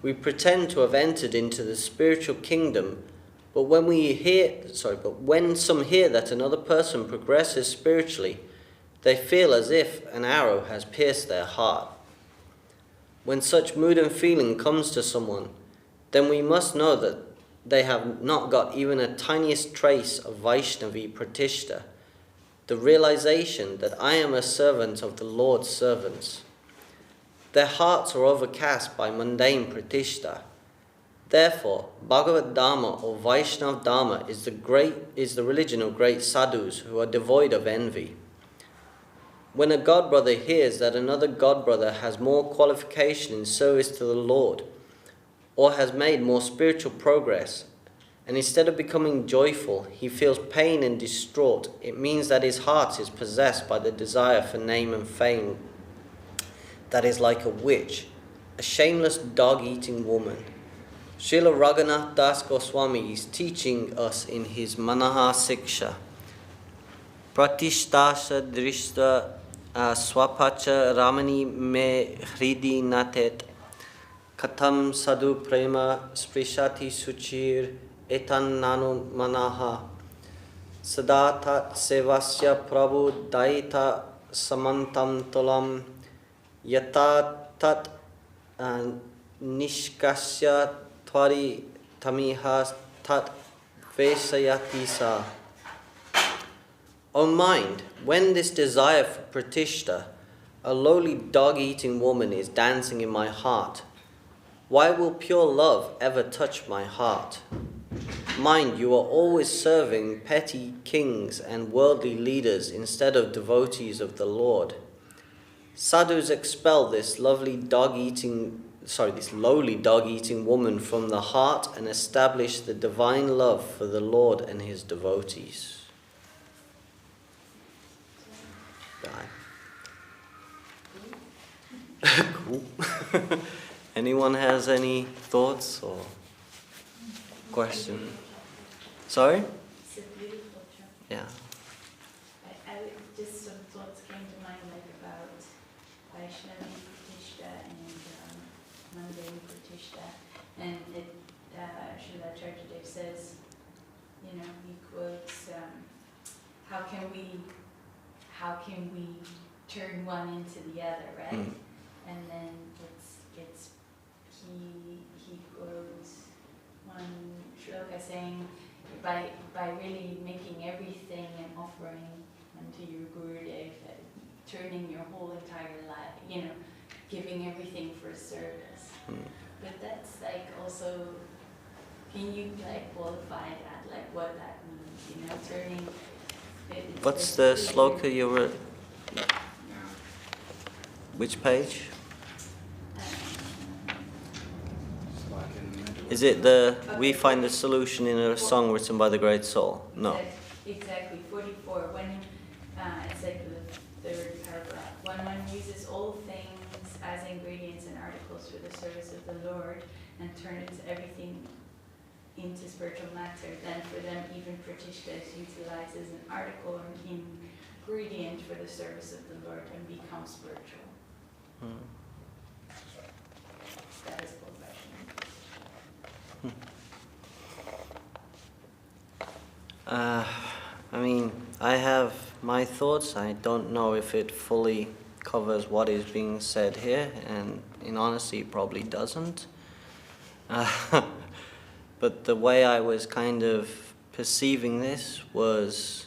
We pretend to have entered into the spiritual kingdom, but when some hear that another person progresses spiritually, they feel as if an arrow has pierced their heart. When such mood and feeling comes to someone, then we must know that they have not got even a tiniest trace of Vaishnavi Pratishta, the realization that I am a servant of the Lord's servants. Their hearts are overcast by mundane Pratishta. Therefore, Bhagavad Dharma or Vaishnav Dharma is the religion of great sadhus who are devoid of envy. When a godbrother hears that another godbrother has more qualification in service to the Lord, or has made more spiritual progress, and instead of becoming joyful, he feels pain and distraught, it means that his heart is possessed by the desire for name and fame that is like a witch, a shameless dog-eating woman. Srila Raghunath Das Goswami is teaching us in his Manaha Siksha. Pratishtasha drishta swapacha ramani me hridi natet katham sadhu prema sprishati suchir etan nanu manaha sadatat sevasya prabhu daita samantam tulam yata tat nishkasya Twari tamiha tat vesayati sa. O mind, when this desire for pratishta, a lowly dog-eating woman, is dancing in my heart, why will pure love ever touch my heart? Mind, you are always serving petty kings and worldly leaders instead of devotees of the Lord. Sadhus expel this lowly dog-eating woman from the heart and establish the divine love for the Lord and his devotees. Cool. Anyone has any thoughts or question? Sorry? It's a beautiful chapter. Yeah. I just some thoughts came to mind, like about Vaishnavi Pratishta and mundane Pratishta, and Srila Acharyya says, he quotes, how can we turn one into the other, right? Mm. And then he quotes one shloka saying, by really making everything an offering unto your Gurudev, turning your whole entire life, giving everything for service. Mm. But that's like also, can you like qualify that, like what that means, turning. What's the sloka you were? Which page? Is it we find the solution in a song written by the great soul? No. Exactly, 44. When it's like the third paragraph. When one uses all things as ingredients and articles for the service of the Lord and turns everything into spiritual matter, then for them even Pratishta is utilized as an article or an ingredient for the service of the Lord and becomes spiritual. Hmm. That is called Vaishnava. I have my thoughts. I don't know if it fully covers what is being said here, and in honesty, it probably doesn't. But the way I was kind of perceiving this was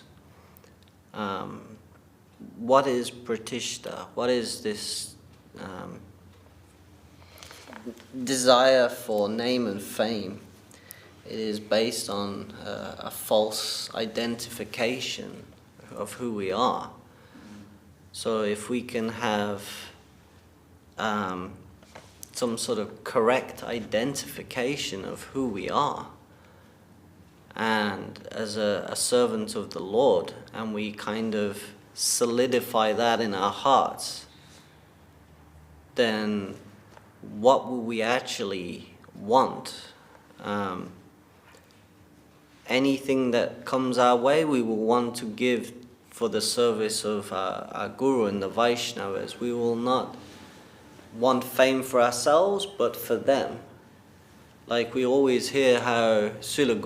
what is pratishta? What is this desire for name and fame? It is based on a false identification of who we are. So if we can have some sort of correct identification of who we are, and as a servant of the Lord, and we kind of solidify that in our hearts, then what will we actually want? Anything that comes our way, we will want to give for the service of our Guru and the Vaishnavas. We will not want fame for ourselves, but for them. Like we always hear how Srila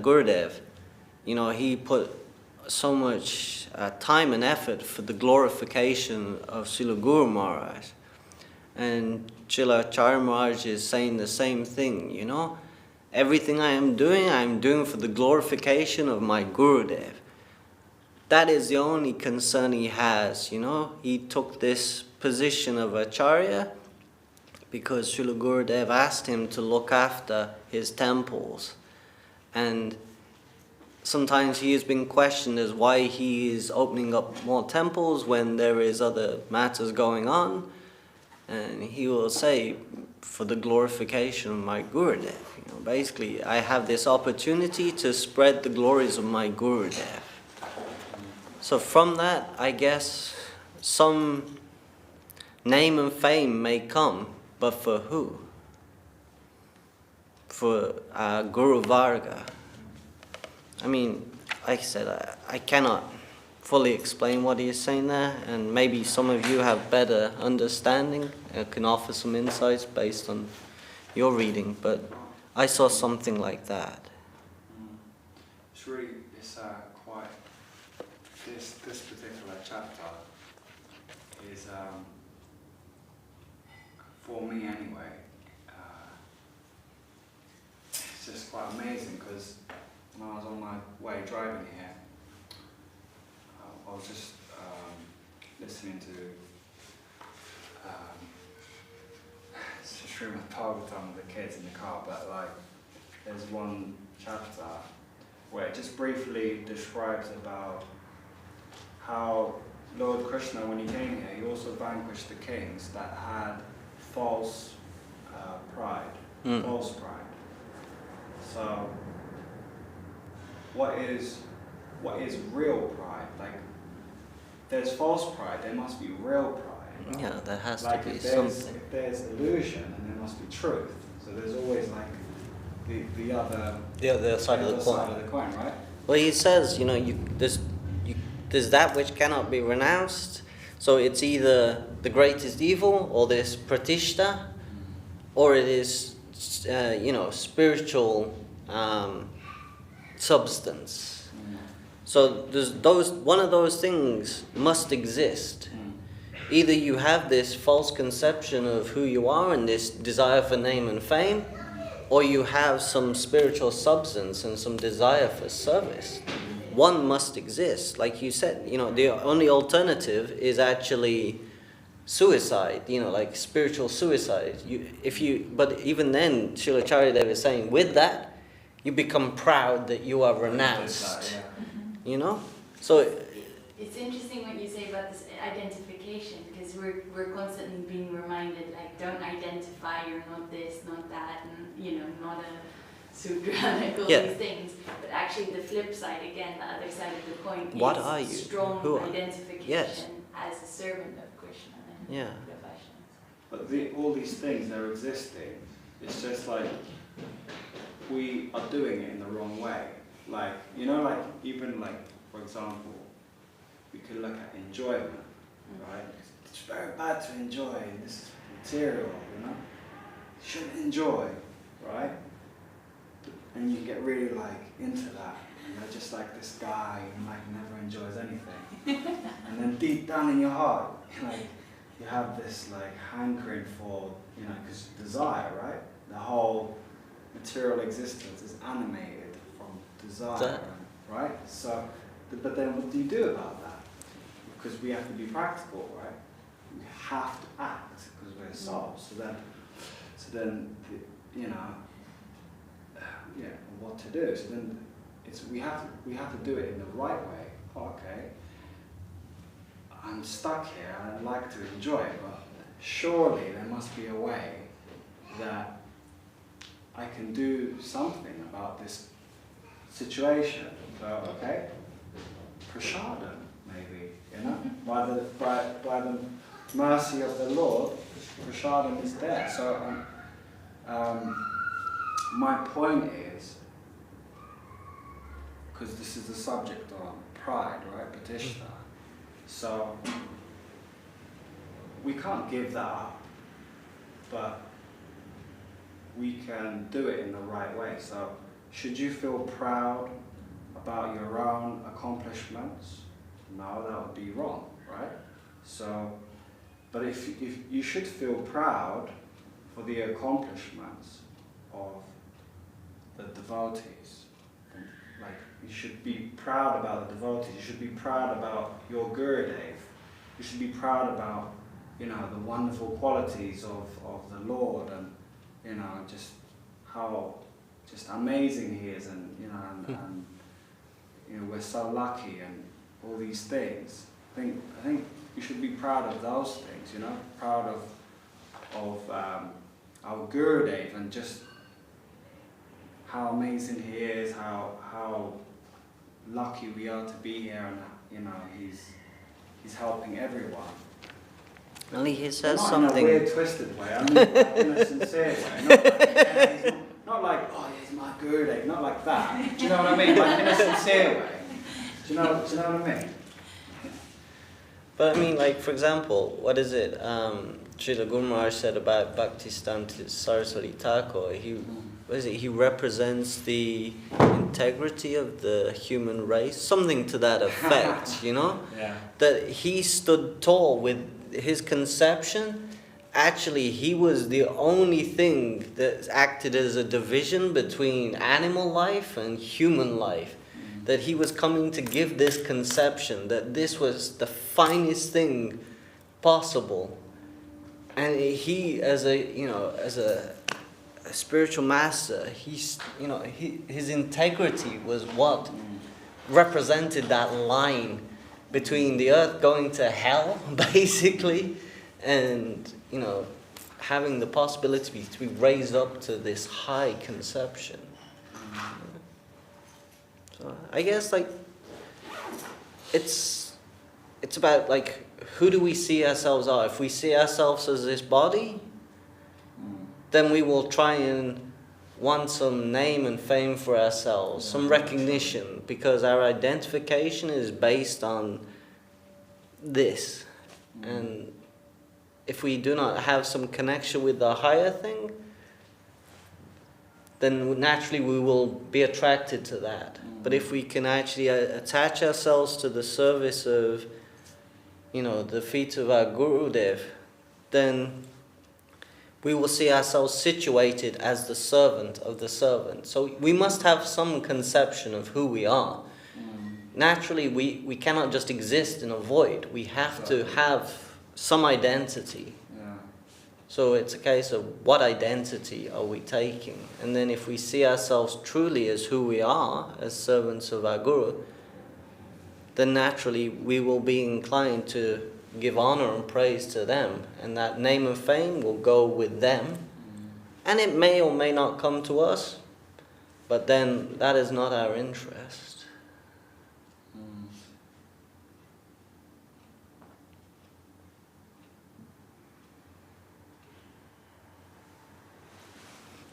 Gurudev, he put so much time and effort for the glorification of Srila Guru Maharaj. And Srila Acharyya Maharaj is saying the same thing, Everything I am doing for the glorification of my Gurudev. That is the only concern he has, He took this position of Acharya because Srila Gurudev asked him to look after his temples. And sometimes he has been questioned as why he is opening up more temples when there is other matters going on. And he will say, for the glorification of my Gurudev. Basically, I have this opportunity to spread the glories of my Gurudev. So from that, I guess, some name and fame may come, but for who? For Guru Varga. I mean, like I said, I cannot fully explain what he is saying there, and maybe some of you have better understanding and can offer some insights based on your reading, but I saw something like that. It's really, quite, this particular chapter is, for me anyway, it's just quite amazing, because when I was on my way driving here, I was just listening to Srimad Bhagavatam with the kids in the car, but there's one chapter where it just briefly describes about how Lord Krishna, when he came here, he also vanquished the kings that had false pride, false pride. So, what is real pride? There's false pride, there must be real pride. Right? Yeah, there has to be something. If there's illusion, and there must be truth. So there's always the other side of the coin, right? Well, he says, there's that which cannot be renounced. So it's either the greatest evil, or this pratishta, or it is, spiritual substance. So there's one of those things must exist. Either you have this false conception of who you are and this desire for name and fame, or you have some spiritual substance and some desire for service. One must exist. Like you said, the only alternative is actually suicide, like spiritual suicide. But even then, Srila Acharya is saying, with that, you become proud that you are renounced. So it's interesting what you say about this identification, because we're constantly being reminded, don't identify, you're not this, not that, and not a Sudra, these things. But actually the flip side, again, the other side of the coin, what is are you? strong identification as a servant of Krishna and the Vaishnavas. But all these things, they're existing. It's just we are doing it in the wrong way. Even for example, we could look at enjoyment, right? It's very bad to enjoy, this is material, You shouldn't enjoy, right? And you get really into that, and you're just this guy who never enjoys anything. And then deep down in your heart, you have this hankering for, because desire, right? The whole material existence is animated from desire, right? So, but then what do you do about that? because we have to be practical, right? We have to act because we're souls. So then, you know, yeah, what to do? So then, we have to do it in the right way. Okay, I'm stuck here. I'd like to enjoy it, but surely there must be a way that I can do something about this situation. So, okay, prasadam, maybe, you know, by the mercy of the Lord, prasadam is there. So, my point is, because this is the subject on pride, right, Pratishta. So, we can't give that up, but we can do it in the right way. So, should you feel proud about your own accomplishments? No, that would be wrong, right? So, but if you should feel proud for the accomplishments of the devotees. Like, you should be proud about the devotees. You should be proud about your Gurudev. You should be proud about, you know, the wonderful qualities of the Lord, and, you know, just how just amazing He is, and, you know, and you know, we're so lucky, and all these things. I think you should be proud of those things, you know, proud of our Gurudev, and just how amazing he is, how lucky we are to be here, and, you know, he's helping everyone. Only he says not something. in a weird, twisted way. I mean, like, in a sincere way. Not like, yeah, not like, oh, he's my Gurudev. Not like that. Do you know what I mean? Like, in a sincere way. Do you know what I mean? But I mean, like, for example, what is it? Srila Guru Maharaj said about Bhaktisiddhanta Saraswati Thakur. He represents the integrity of the human race, something to that effect, you know? Yeah. That he stood tall with his conception. Actually, he was the only thing that acted as a division between animal life and human life. That he was coming to give this conception, that this was the finest thing possible. And he, as a spiritual master, his integrity was what represented that line between the earth going to hell, basically, and, you know, having the possibility to be raised up to this high conception. So I guess, like, it's about, like, who do we see ourselves are? If we see ourselves as this body, then we will try and want some name and fame for ourselves, some recognition, because our identification is based on this. And if we do not have some connection with the higher thing, then naturally we will be attracted to that. But if we can actually attach ourselves to the service of, you know, the feet of our Gurudev, then we will see ourselves situated as the servant of the servant. So we must have some conception of who we are. Naturally, we cannot just exist in a void. We have to have some identity. So it's a case of what identity are we taking? And then if we see ourselves truly as who we are, as servants of our Guru, then naturally we will be inclined to give honor and praise to them. And that name and fame will go with them. And it may or may not come to us, but then that is not our interest.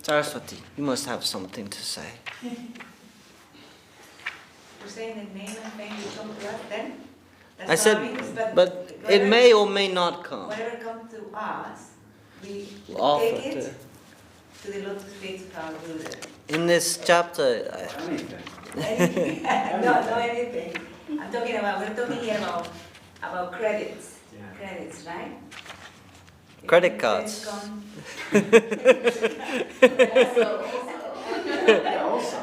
Saraswati, you must have something to say. You're saying that name and fame will come to us then? That's I said, but it may or may not come. Whatever comes to us, we Offer take it to the lotus feet of our Guru. In this chapter, Anything. No, anything. We're talking here about credits. Yeah. Credits, right? Credit cards. Yeah, also.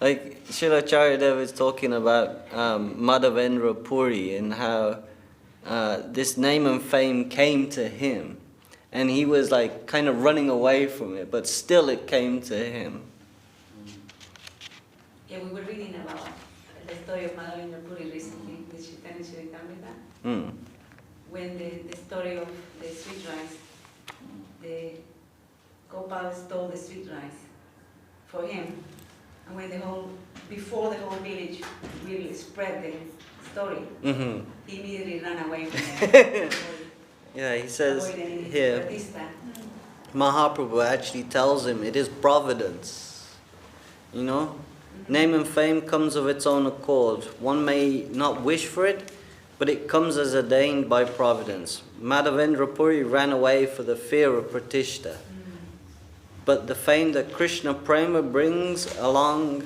Like Srila Acharyya was talking about Madhavendra Puri and how this name and fame came to him, and he was like kind of running away from it, but still it came to him. Yeah, we were reading about the story of Madhavendra Puri recently with Chaitanya Charitamrita. When the story of the sweet rice, the Gopal stole the sweet rice for him, and when before the whole village really spread the story, he immediately ran away from it. Yeah, he says here, Mahaprabhu actually tells him it is providence. You know, name and fame comes of its own accord. One may not wish for it, but it comes as ordained by providence. Madhavendra Puri ran away for the fear of Pratishta. But the fame that Krishna Prema brings along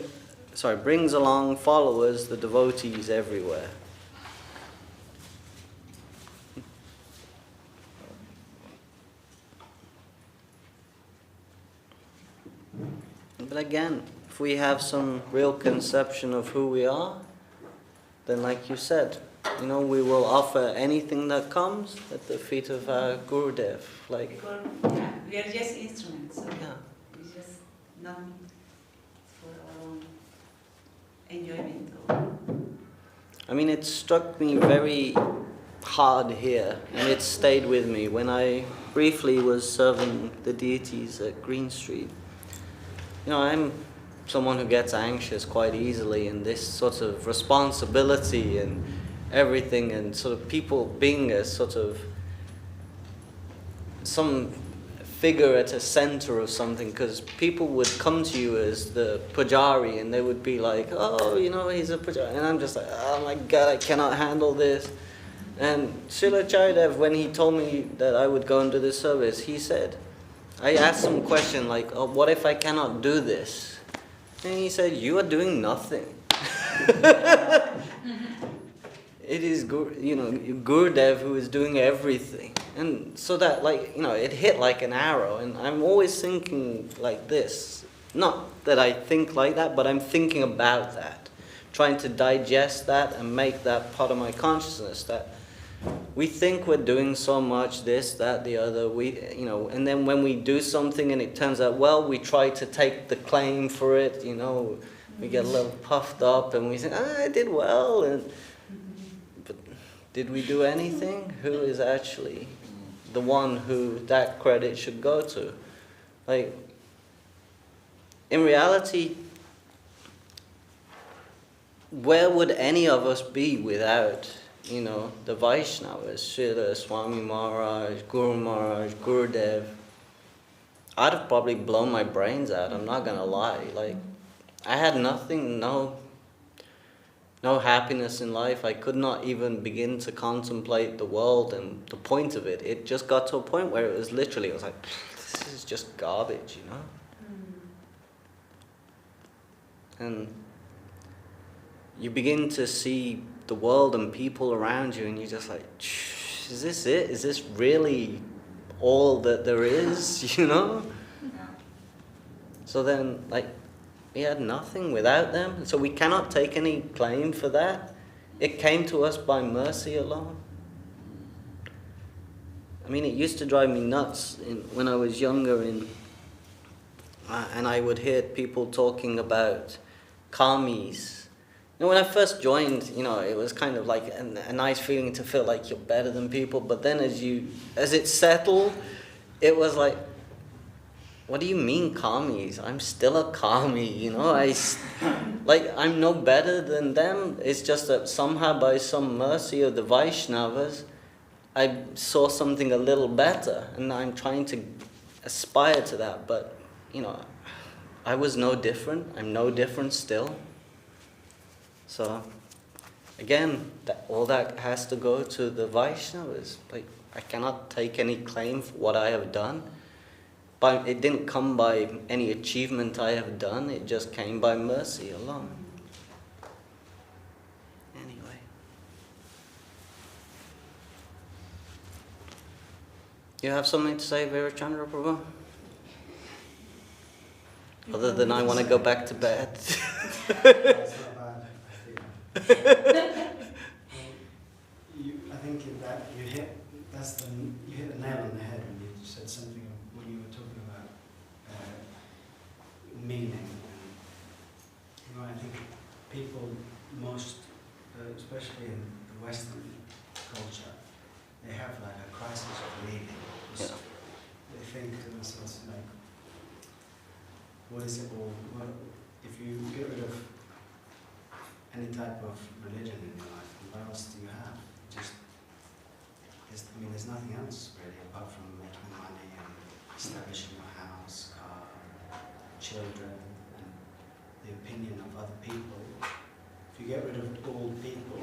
followers, the devotees everywhere. But again, if we have some real conception of who we are, then like you said, you know, we will offer anything that comes at the feet of our Gurudev. Like, we are just instruments, so yeah. it's just not for our own enjoyment. I mean, it struck me very hard here, and it stayed with me when I briefly was serving the deities at Green Street. You know, I'm someone who gets anxious quite easily, and this sort of responsibility and everything, and sort of people being a sort of some figure at a center of something, because people would come to you as the pujari and they would be like, oh, you know, he's a pujari, and I'm just like, oh my God, I cannot handle this. And Srila Charidev, when he told me that I would go and do this service, he said, I asked him a question like, oh, what if I cannot do this? And he said, you are doing nothing. It is, you know, Gurudev who is doing everything. And so that, like, you know, it hit like an arrow. And I'm always thinking like this. Not that I think like that, but I'm thinking about that. Trying to digest that and make that part of my consciousness. That we think we're doing so much, this, that, the other. You know, and then when we do something and it turns out well, we try to take the claim for it, you know. We get a little puffed up and we think, I did well. But did we do anything? Who is actually the one who that credit should go to? Like, in reality, where would any of us be without, you know, the Vaishnavas, Srila, Swami Maharaj, Guru Maharaj, Gurudev? I'd have probably blown my brains out, I'm not gonna lie. Like, I had nothing, no happiness in life. I could not even begin to contemplate the world and the point of it. It just got to a point where it was literally, it was like, this is just garbage, you know? And you begin to see the world and people around you and you're just like, is this it? Is this really all that there is, you know? So then, like, we had nothing without them, so we cannot take any claim for that. It came to us by mercy alone. I mean, it used to drive me nuts when I was younger, and I would hear people talking about karmis. You know, when I first joined, you know, it was kind of like a nice feeling to feel like you're better than people, but then as it settled, it was like, what do you mean karmis? I'm still a karmi, you know. I'm no better than them. It's just that somehow by some mercy of the Vaishnavas, I saw something a little better, and I'm trying to aspire to that. But, you know, I was no different. I'm no different still. So, again, all that has to go to the Vaishnavas. Like, I cannot take any claim for what I have done. But it didn't come by any achievement I have done. It just came by mercy alone. Anyway. You have something to say, Virachandra Prabhu? Other than I want to go back to bed. That's not bad. I think in that you hit the nail on the head when you said something when you were talking about meaning. And, I think people especially in the Western culture, they have like a crisis of meaning. Yeah. They think to themselves like, what is it all? Well, if you get rid of any type of religion in your life, what else do you have? There's nothing else really apart from making money and establishing your house, car, children, and the opinion of other people. If you get rid of all people,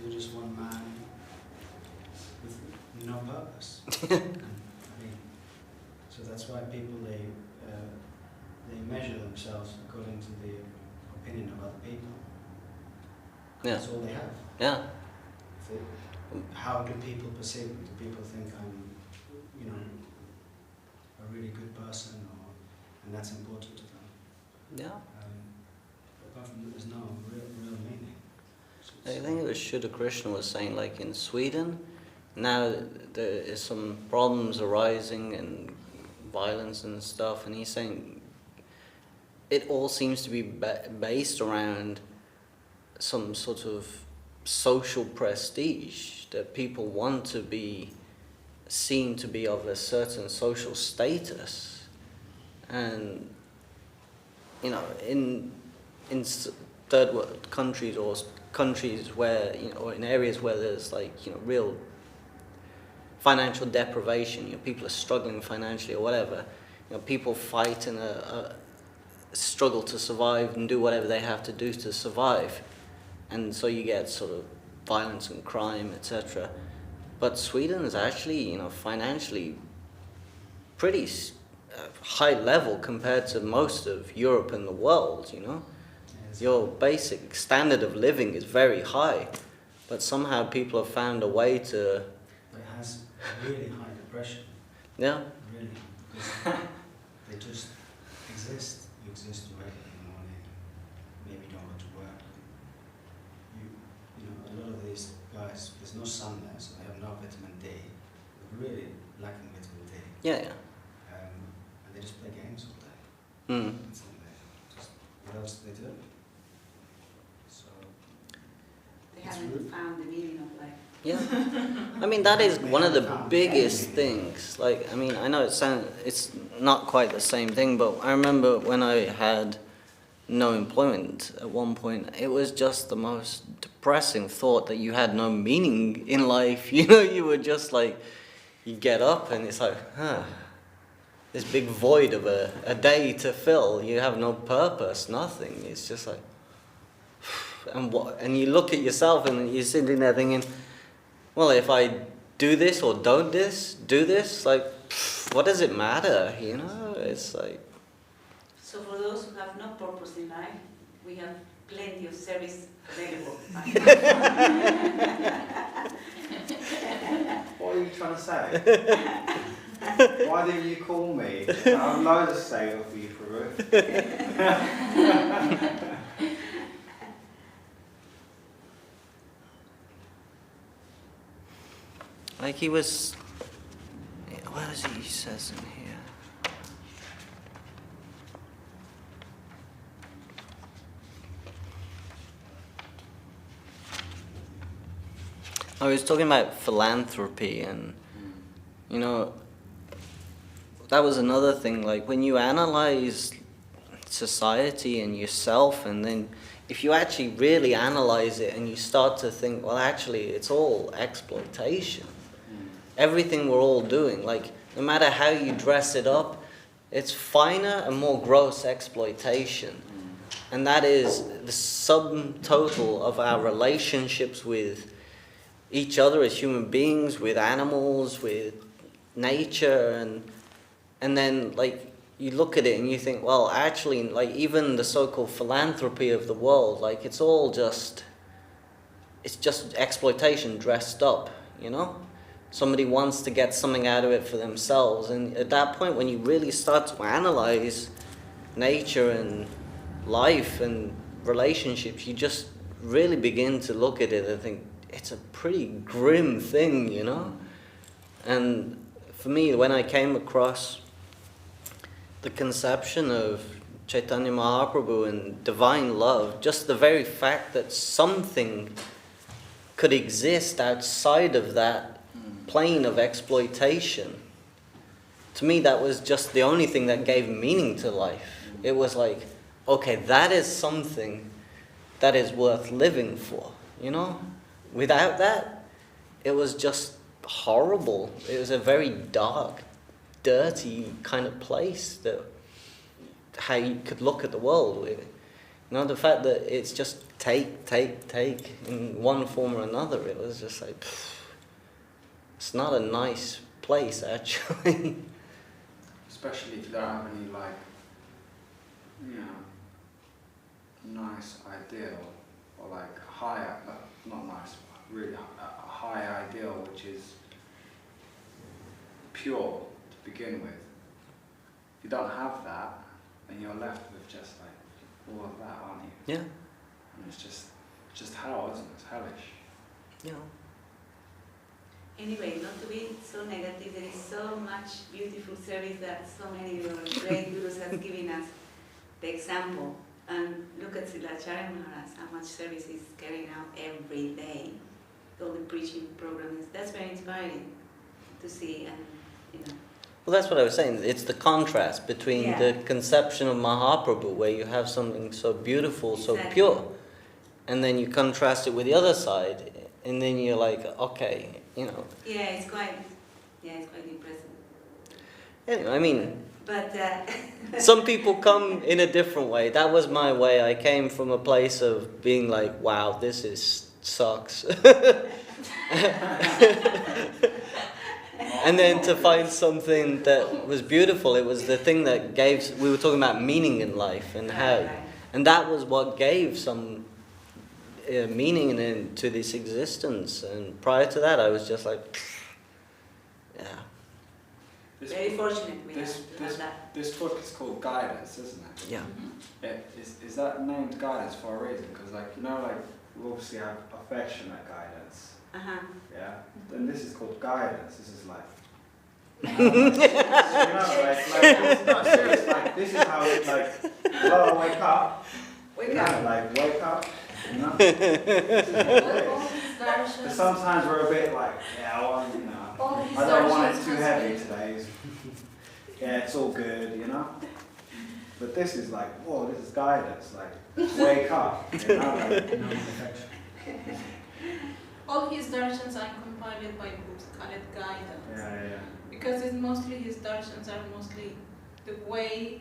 you're just one man with no purpose. So that's why people they measure themselves according to the opinion of other people. Yeah. That's all they have. Yeah. How do people perceive me? Do people think I'm, a really good person, and that's important to them? Yeah. Apart from that, there's no real meaning. I think it was Srila Krishna was saying, like in Sweden, now there is some problems arising and violence and stuff, and he's saying it all seems to be based around some sort of social prestige, that people want to be seen to be of a certain social status. And in third world countries or countries where or in areas where there's real financial deprivation, people are struggling financially or whatever, people fight in a struggle to survive and do whatever they have to do to survive. And so you get sort of violence and crime, etc. But Sweden is actually, financially pretty high level compared to most of Europe and the world, Yes. Your basic standard of living is very high, but somehow people have found a way to... It has really high depression. Yeah. Really. Because they just exist. You exist, you wake up in the morning, maybe you don't go to work. A lot of these guys, there's no sun there, so they have no vitamin D. They're really lacking vitamin D. Yeah. And they just play games all day. Mm. That's all what else do they do? So They haven't found the meaning of life. Yeah, I mean that is one of the biggest things. I know it's not quite the same thing, but I remember when I had no employment at one point, it was just the most depressing thought that you had no meaning in life. You were just you get up and it's this big void of a day to fill. You have no purpose, nothing. It's just and you look at yourself and you're sitting there thinking, well, if I do this or don't do this, what does it matter? It's So for those who have no purpose in life, we have plenty of service available. What are you trying to say? Why didn't you call me? I have loads of Seva for you, Prabhu. he was... What is it he says in here? I was talking about philanthropy and, that was another thing, when you analyze society and yourself, and then if you actually really analyze it and you start to think, well, actually, it's all exploitation. Everything we're all doing, no matter how you dress it up, it's finer and more gross exploitation. And that is the sum total of our relationships with each other as human beings, with animals, with nature, and then you look at it and you think, well, actually, even the so-called philanthropy of the world, it's all just exploitation dressed up, somebody wants to get something out of it for themselves. And at that point, when you really start to analyze nature and life and relationships, you just really begin to look at it and think, it's a pretty grim thing, you know? And for me, when I came across the conception of Chaitanya Mahaprabhu and divine love, just the very fact that something could exist outside of that plane of exploitation, to me that was just the only thing that gave meaning to life. It was like, okay, that is something that is worth living for, you know? Without that, it was just horrible. It was a very dark, dirty kind of place, that how you could look at the world with. You know, the fact that it's just take in one form or another, it was just like, it's not a nice place, actually. Especially if you don't have any, like, you know, nice ideal, or like higher, not nice, really a high ideal which is pure to begin with. If you don't have that, then you're left with just like all of that, aren't you? Yeah. And it's just hell, isn't it? It's hellish. Yeah. Anyway, not to be so negative, there is so much beautiful service that so many of your great gurus have given us the example. And look at Srila Acharyya Maharaj, how much service he's carrying out every day. All the preaching programs, that's very inspiring to see, and you know. Well, that's what I was saying. It's the contrast between the conception of Mahaprabhu, where you have something so beautiful, so pure, and then you contrast it with the other side, and then you're like, okay, you know. Yeah, it's quite impressive. Anyway, I mean, but some people come in a different way. That was my way. I came from a place of being like, wow, this sucks. And then to find something that was beautiful, it was the thing that gave, we were talking about meaning in life and how, and that was what gave some meaning to this existence. And prior to that, I was just like, yeah. Very fortunate we have that. This book is called Guidance, isn't it? Yeah. Is that named Guidance for a reason? Because, like, you know, like, we obviously have affectionate guidance. Yeah? Then this is called Guidance. This is like, you know, like, not serious, like, this is how it's like, hello, wake up. Wake up. Like, wake up, you know? But sometimes we're a bit like, yeah, well, you know, I don't want it too heavy today. Yeah, it's all good, you know? But this is like, whoa, this is guidance, like, wake up, you know? Like, all his darshans are compiled by books called guidance. yeah. Because it's mostly his darshans are mostly the way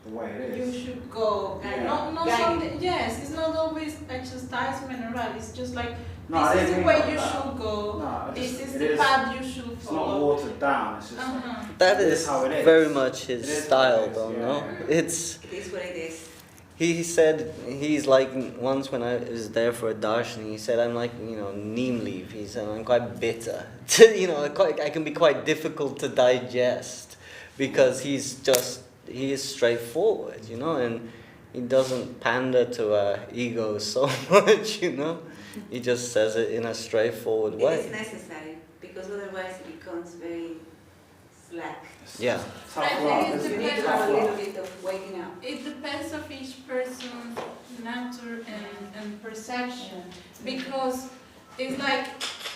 it you is. should go. And not something, yes, it's not always a chastisement or right. It's just like, this is the way you should go. No, this is the path you should follow. It's not watered down, it's just like, that is how it is. very much his style, though, yeah, no? Yeah. It is what it is. He said, he's like, once when I was there for a darshan, he said, I'm like, you know, neem leaf. He said, I'm quite bitter. You know, I can be quite difficult to digest, because he is straightforward, you know, and he doesn't pander to our ego so much, you know. He just says it in a straightforward way. It is necessary, because otherwise it becomes very slack. Yeah. You need to have a little bit of waking up. It depends of each person's nature and perception, because it's like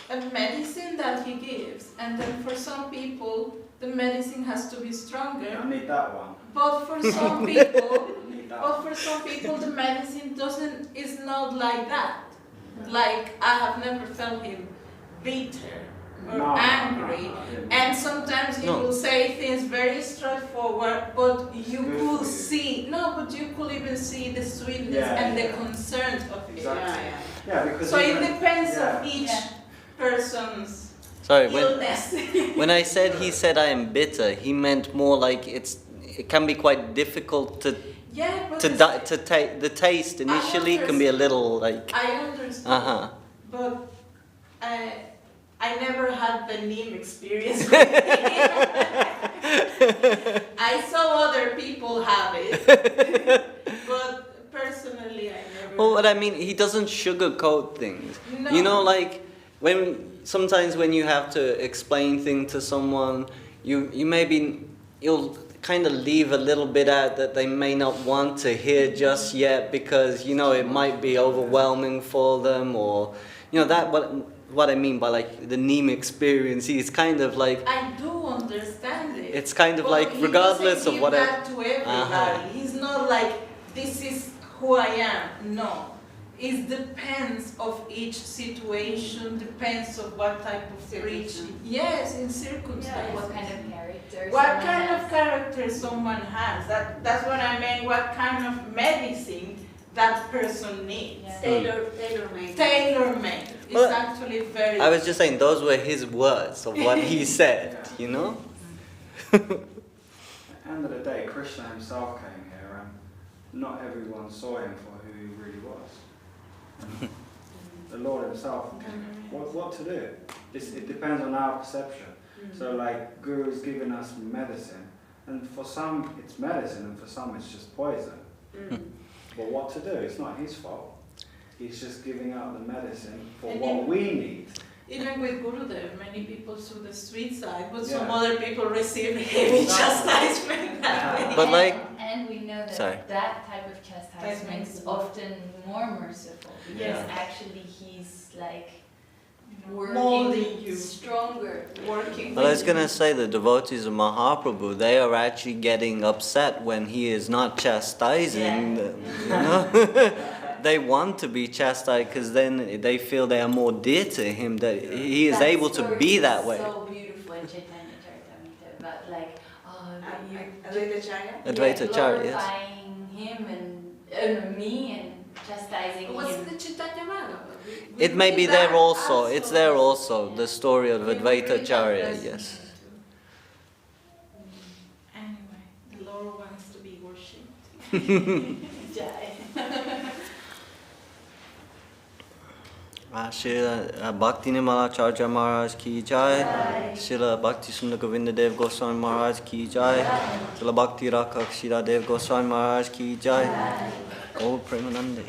a medicine that he gives, and then for some people the medicine has to be stronger. I need that one. But for some people, the medicine is not like that. Like, I have never felt him bitter or angry, and sometimes he will say things very straightforward, but you could see, you could even see the sweetness and the concern of it. Yeah, because so it depends on each person's Sorry, illness. when I said he said I am bitter, he meant more like it can be quite difficult to take the taste initially can be a little like. I understand. But I never had the neem experience with him. I saw other people have it, but personally I never. Well, what I mean, he doesn't sugarcoat things. No. You know, like sometimes when you have to explain things to someone, you'll kind of leave a little bit out that they may not want to hear just yet because it might be overwhelming for them, or that what I mean by like the neem experience. He's kind of like, I do understand it. it's kind of but like regardless he of what that to everybody. Uh-huh. He's not like this is who I am. No. It depends of each situation, depends of what type of preaching. Yes, in circumstances. What kind of character? What kind of character someone has. That's what I mean. What kind of medicine that person needs. Yeah. Tailor-made. Tailor-made. It's Well, actually very. I was just saying those were his words of what he said, Yeah. At the end of the day, Krishna himself came here and not everyone saw him for who he really was. The Lord himself, what to do? It depends on our perception. So like Guru is giving us medicine, and for some it's medicine and for some it's just poison. But what to do? It's not his fault. He's just giving out the medicine for what we need. Even with Gurudev, many people saw the sweet side, but some Yeah. other people receive heavy chastisement that way. But like, And we know that Sorry. that type of chastisement is often more merciful because Yeah. actually he's like Molding working you. stronger. Working well, I was with gonna say the devotees of Mahaprabhu, they are actually getting upset when he is not chastising them. They want to be chastised because then they feel they are more dear to him, that he is That able to story be is that way. So beautiful in Chaitanya Charitamrita about like Advaita Advaita Acharya, yes. glorifying him and me and chastising What's him. the Chaitanya Bhagavata? It may be there also, it's there also, the story of We Advaita read that Acharya, lesson yes. too. Anyway, the Lord wants to be worshipped. Jai. Srila Bhakti Nirmal Acharyya Maharaj ki jai. Srila Bhakti Sundar Govinda Dev Goswami Maharaj ki jai. Srila Bhakti Rakha Kshira Dev Goswami Maharaj ki jai. Gaur Premanande.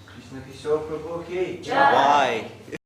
Krishna Kishore Prabhu ki Why?